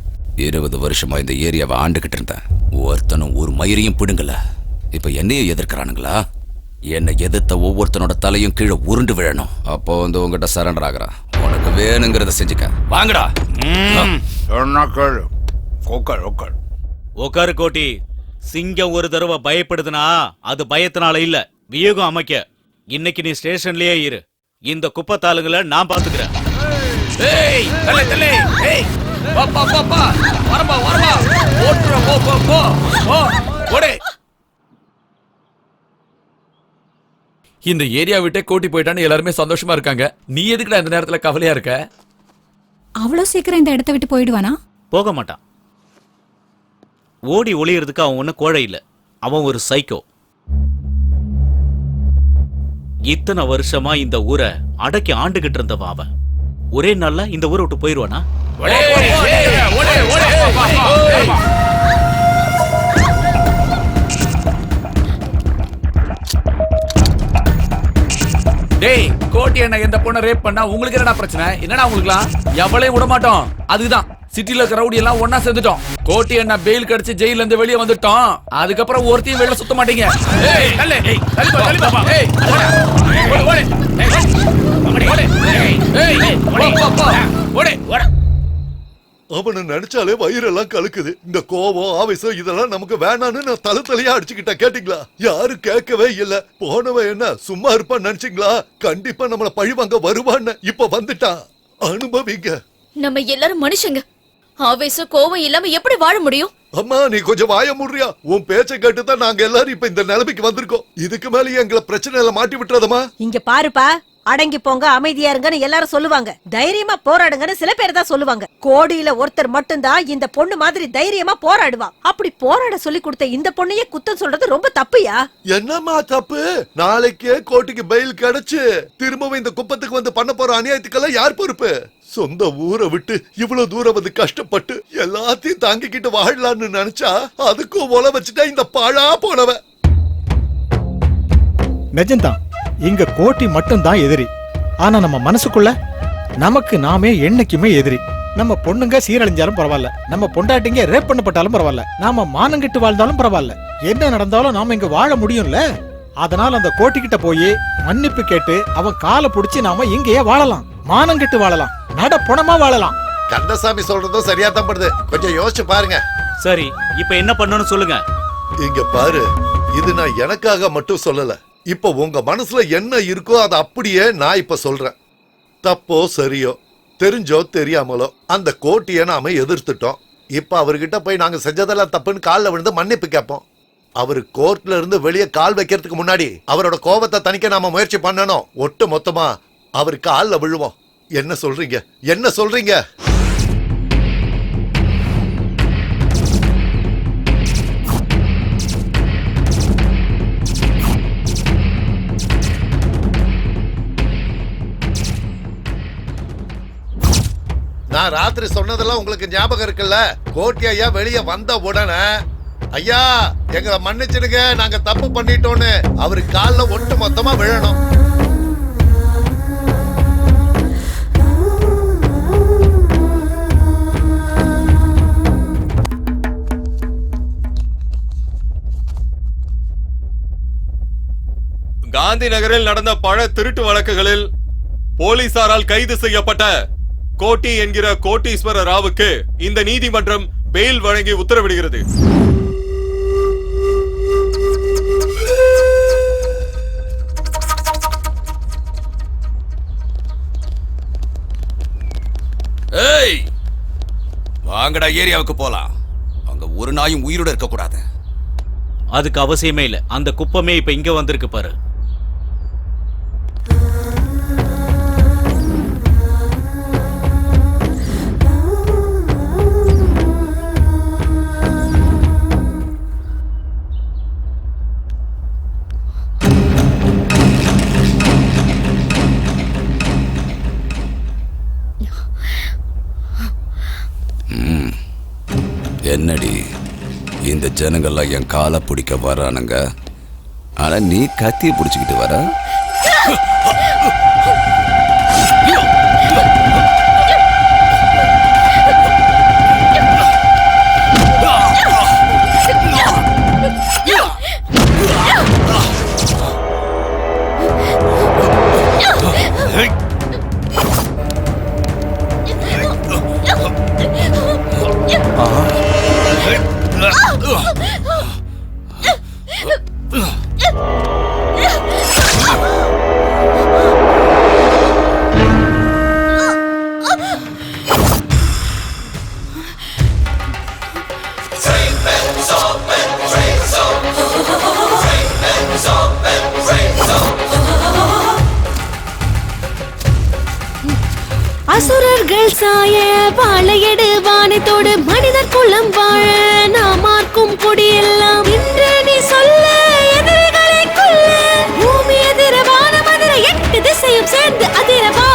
20 வருஷமா இந்த ஏரியாவை ஆண்டுகிட்டு இருந்தேன். ஒருத்தனும் ஒரு மயிரையும் பிடுங்கல. இப்ப என்னையும் எதிர்க்கிறானுங்களா? என்னை எதிர்த்த ஒவ்வொருத்தனோட தலையும் கீழே உருண்டு விழணும். அப்போ வந்து உங்ககிட்ட சரண்டர் ஆகுறான். உனக்கு வேணுங்கிறத செஞ்சுக்க. வாங்கடா. உக்காரு கோட்டி. சிங்கம் ஒரு தடவை பயப்படுதுனா அது பயத்தினால இல்ல, வியூகம் அமைக்க. இன்னைக்கு நீ ஸ்டேஷன்லயே இரு. இந்த குப்பத்தாளுங்களை நான் பாத்துக்கிறேன். இந்த ஏரியா விட்டே கோட்டி போயிட்டான்னு எல்லாருமே சந்தோஷமா இருக்காங்க. நீ எதுக்குடா இந்த நேரத்துல கவலையா இருக்க? அவ்வளவு சீக்கிரம் இந்த இடத்தை விட்டு போயிடுவானா? போக மாட்டான். ஓடி ஒளியறதுக்கு அவன் ஒன்னும் கோழை இல்ல, அவன் ஒரு சைக்கோ. இத்தனை வருஷமா இந்த ஊரை அடக்கி ஆண்டுகிட்டு இருந்தவன் அவன். ஒரே நாள்ல இந்த ஊரை விட்டு போயிருவானா? டேய், கோட்டி என்ன எந்த பொண்ணை ரேப் பண்ணா உங்களுக்கு என்னடா பிரச்சனை? என்னடா உங்களுக்குலாம்? எவளையும் விட மாட்டோம். அதுதான் சிட்டில இருக்கிற ரவுடி எல்லாம் ஒன்னா சேர்ந்துட்டோம். கோட்டி என்ன பெயில் கிடைச்சு ஜெயில இருந்து வெளியே வந்துட்டோம். அதுக்கப்புறம் ஒருத்தையும் வெளில சுத்த மாட்டீங்க. அவனை நினைச்சாலே வயிறெல்லாம் கலக்குது. இந்த கோபம் ஆவேசம் இதெல்லாம் நமக்கு வேணான்னு நான் தலையா அடிச்சுக்கிட்டேன். கேட்டீங்களா? யாரும் கேட்கவே இல்ல. போனவன் என்ன சும்மா இருப்பான்னு நினைச்சீங்களா? கண்டிப்பா நம்மள பழிவாங்க வருவான்னு. இப்ப வந்துட்டான், அனுபவிங்க. நம்ம எல்லாரும் மனுஷங்க. ஆவேசம் கோவம் இல்லாம எப்படி வாழ முடியும்? அம்மா நீ கொஞ்சம் வாய முடுறியா? உன் பேச்சை கேட்டுதான் நாங்க எல்லாரும் இப்ப இந்த நிலைமைக்கு வந்திருக்கோம். இதுக்கு மேல எங்களை பிரச்சனையில மாட்டி விட்டுறதமா? இங்க பாருப்பா, அடங்கி போங்க, அமைதியா இருங்கன்னு எல்லாரும் சொல்லுவாங்க. தைரியமா போராடுங்கன்னு சில பேர் தான் சொல்லுவாங்க. கோடியில ஒருத்தர் மட்டும்தான் இந்த பொண்ணு மாதிரி தைரியமா போராடுவா. அப்படி போராட சொல்லி கொடுத்த இந்த பொண்ணையே குத்தம் சொல்றது ரொம்ப தப்புயா. என்னம்மா தப்பு? நாளைக்கே கோர்ட்டுக்கு பெயில் கிடைச்சு திரும்பவும் இந்த குப்பத்துக்கு வந்து பண்ண போற அநியாயத்துக்கெல்லாம் யார் பொறுப்பு? சொந்த ஊரை விட்டு இவ்வளவு தூரம் வந்து கஷ்டப்பட்டு எல்லாத்தையும் தாங்கிக்கிட்டு வாழலான்னு நினைச்சா அதுக்கும் ஒல வச்சுட்டா இந்த பாழா போனவ. நிஜம்தான், இங்க கோட்டி மட்டும் தான் எதிரி. ஆனா நம்ம மனசுக்குள்ள நமக்கு நாமே என்னைக்குமே எதிரி. நம்ம பொண்ணுங்க சீரழிஞ்சாலும் பரவாயில்ல, நம்ம பொண்டாட்டிங்க ரேப் பண்ணப்பட்டாலும் பரவாயில்ல, நாம மானங்கிட்டு வாழ்ந்தாலும் பரவாயில்ல, என்ன நடந்தாலும் நாம இங்க வாழ முடியும்ல. அதனால அந்த கோட்டிக்கிட்ட போய் மன்னிப்பு கேட்டு அவன் காலை புடிச்சு நாம இங்கேயே வாழலாம், மானங்கிட்டு வாழலாம், நட பொணமா வாழலாம். கந்தசாமி சொல்றதும் சரியா தான் படுது. கொஞ்சம் யோசிச்சு பாருங்க. சரி, இப்ப என்ன பண்ணணும்னு சொல்லுங்க. இங்க பாரு, இது நான் எனக்காக மட்டும் சொல்லல. இப்ப உங்க மனசுல என்ன இருக்கோ அதை அப்படியே நான் இப்ப சொல்றேன். தப்போ சரியோ, தெரிஞ்சோ தெரியாமலோ அந்த கோட்டியை நாம எதிர்த்துட்டோம். இப்ப அவர்கிட்ட போய் நாங்க செஞ்சதெல்லாம் தப்புன்னு காலில் விழுந்து மன்னிப்பு கேட்போம். அவரு கோர்ட்ல இருந்து வெளியே கால் வைக்கிறதுக்கு முன்னாடி அவரோட கோபத்தை தணிக்க நாம முயற்சி பண்ணணும். ஒட்டு மொத்தமா அவர் காலில் விழுவோம். என்ன சொல்றீங்க? என்ன சொல்றீங்க? நான் ராத்திரி சொன்னதெல்லாம் உங்களுக்கு ஞாபகம் இருக்குல்ல? கோட்டி ஐயா வெளியே வந்த உடனே ஐயா எங்களை மன்னிச்சிடுங்க, நாங்க தப்பு பண்ணிட்டோன்னு அவரு காலில் ஒட்டு மொத்தமா விழணும். காந்தி நகரில் நடந்த பல திருட்டு வழக்குகளில் போலீசாரால் கைது செய்யப்பட்ட கோட்டி என்கிற கோட்டீஸ்வர ராவுக்கு இந்த நீதிமன்றம் பெயில் வழங்கி உத்தரவிடுகிறது. ஏய் வாங்கடா ஏரியாவுக்கு போலாம். அங்க ஒரு நாயும் உயிரோட இருக்க கூடாது. அதுக்கு அவசியமே இல்ல. அந்த குப்பமே இப்ப இங்க வந்திருக்கு பாரு. என்னடி இந்த ஜனங்கள்லாம் என் காலை பிடிக்க வரானுங்க, ஆனா நீ கத்தியை பிடிச்சிக்கிட்டு வர. அசுரர்கள் சாய வாழையடு வானத்தோடு மனிதர் குலம் வாழ நாமார்க்கும் குடியெல்லாம் இன்று நீ சொல்ல எதிரிகளை கொல்ல பூமி எதிர வானம் அதிர 8 திசையும் சேர்ந்து அதிர வா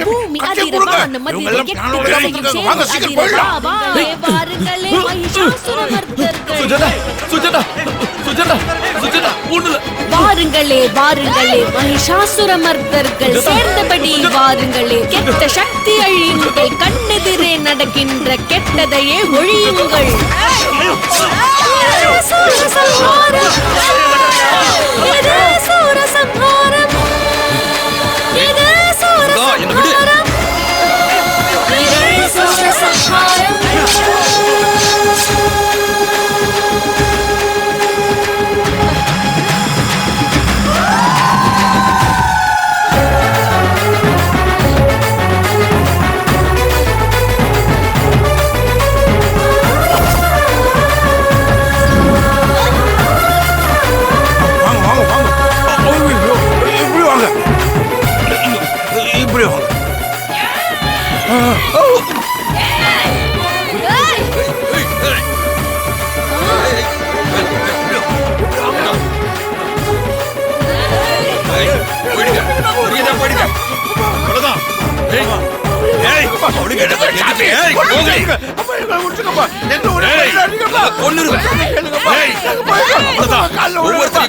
பூமி அதிர வானம் அதிர 8 திசையும் சேர்ந்து அதிர வா வாருங்களே வாருங்களே வாருங்களே மகிஷாசுரமர்தர்கள் சேர்ந்தபடி வாருங்களே. கெட்ட சக்தி அழியுங்கள், கண்ணெதிரே நடக்கின்ற கெட்டதையே ஒழியுங்கள். சூரசம்ஹாரம் இது சூரசம்ஹாரம் இது சூரசம்ஹாரம் இது சூரசம்ஹாரம்.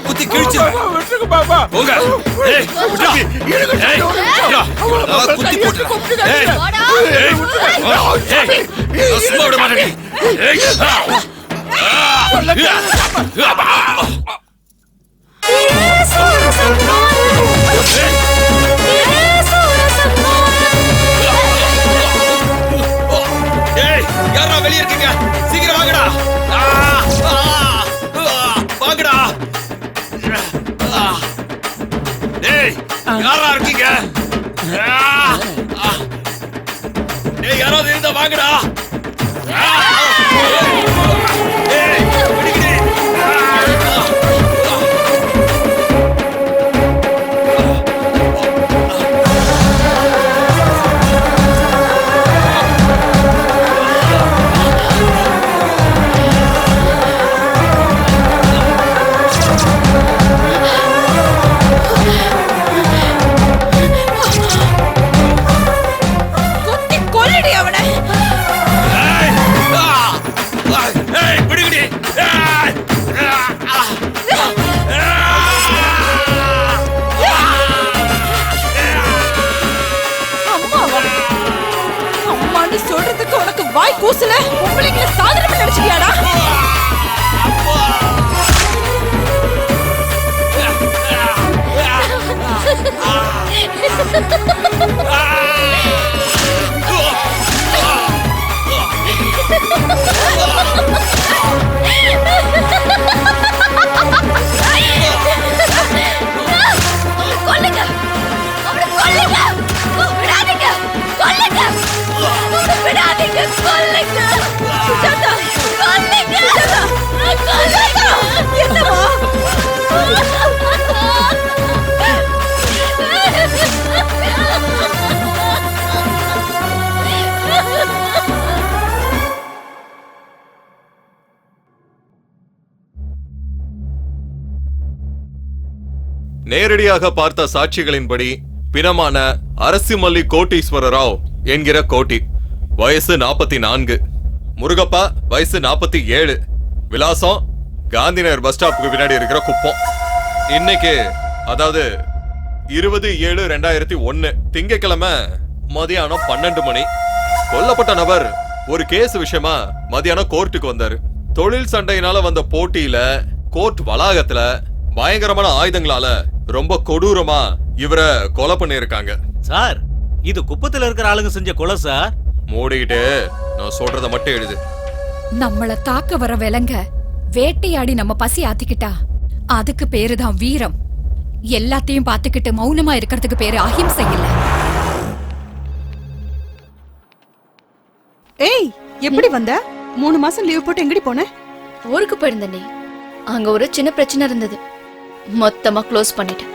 குத்தி கிழிச்சு குத்தி போட்டு யாரா வெளியே இருக்கீங்க? சீக்கிரம் வாங்கடா வாங்கடா. டேய் யாரா இருக்கீங்க? டேய் யாராவது இருந்தா வாங்கடா. டேய் பிடிக்கிறே. சொல்றதுக்கு உனக்கு வாய் கூசல. உங்களை சாதனை நினைச்சிட்டியாடா? கொல்லுங்க அவனை கொல்லுங்க. நேரடியாக பார்த்த சாட்சிகளின்படி பிணமான அரசிமல்லி கோட்டீஸ்வர ராவ் என்கிற கோட்டி, வயசு 44. முருகப்பா வயசு 47. விலாசம் காந்திநகர் பஸ் ஸ்டாப்புக்கு பின்னாடி இருக்கிற குப்பம். இன்னைக்கு அதாவது 20/7/2001 திங்கட்கிழமை மதியானம் 12 மணி கொல்லப்பட்ட நபர் ஒரு கேஸ் விஷயமா மதியானம் கோர்ட்டுக்கு வந்தாரு. தொழில் சண்டையினால வந்த போட்டியில கோர்ட் வளாகத்துல பயங்கரமான ஆயுதங்களால ரொம்ப கொடூரமா இவரை கொலை பண்ணிருக்காங்க. சார், இது குப்பத்துல இருக்கிற ஆளுங்க செஞ்ச கொலை சார். மூடிக்கிட்டு நான் சொல்றத மட்டும் எழுது. நம்மள தாக்க வர விலங்க வேட்டையாடி நம்ம பசி ஆத்திக்கிட்டா அதுக்கு பேருதான் வீரம். எல்லாத்தையும் பார்த்துக்கிட்டு மௌனமா இருக்கிறதுக்கு பேரு அஹிம்சை இல்ல. ஏய், எப்படி வந்த? 3 மாசம் லீவ் போட்டு எங்கடி போன? ஊருக்கு போயிருந்தேனே, அங்க ஒரு சின்ன பிரச்சனை இருந்தது, மொத்தமா க்ளோஸ் பண்ணிட்டேன்.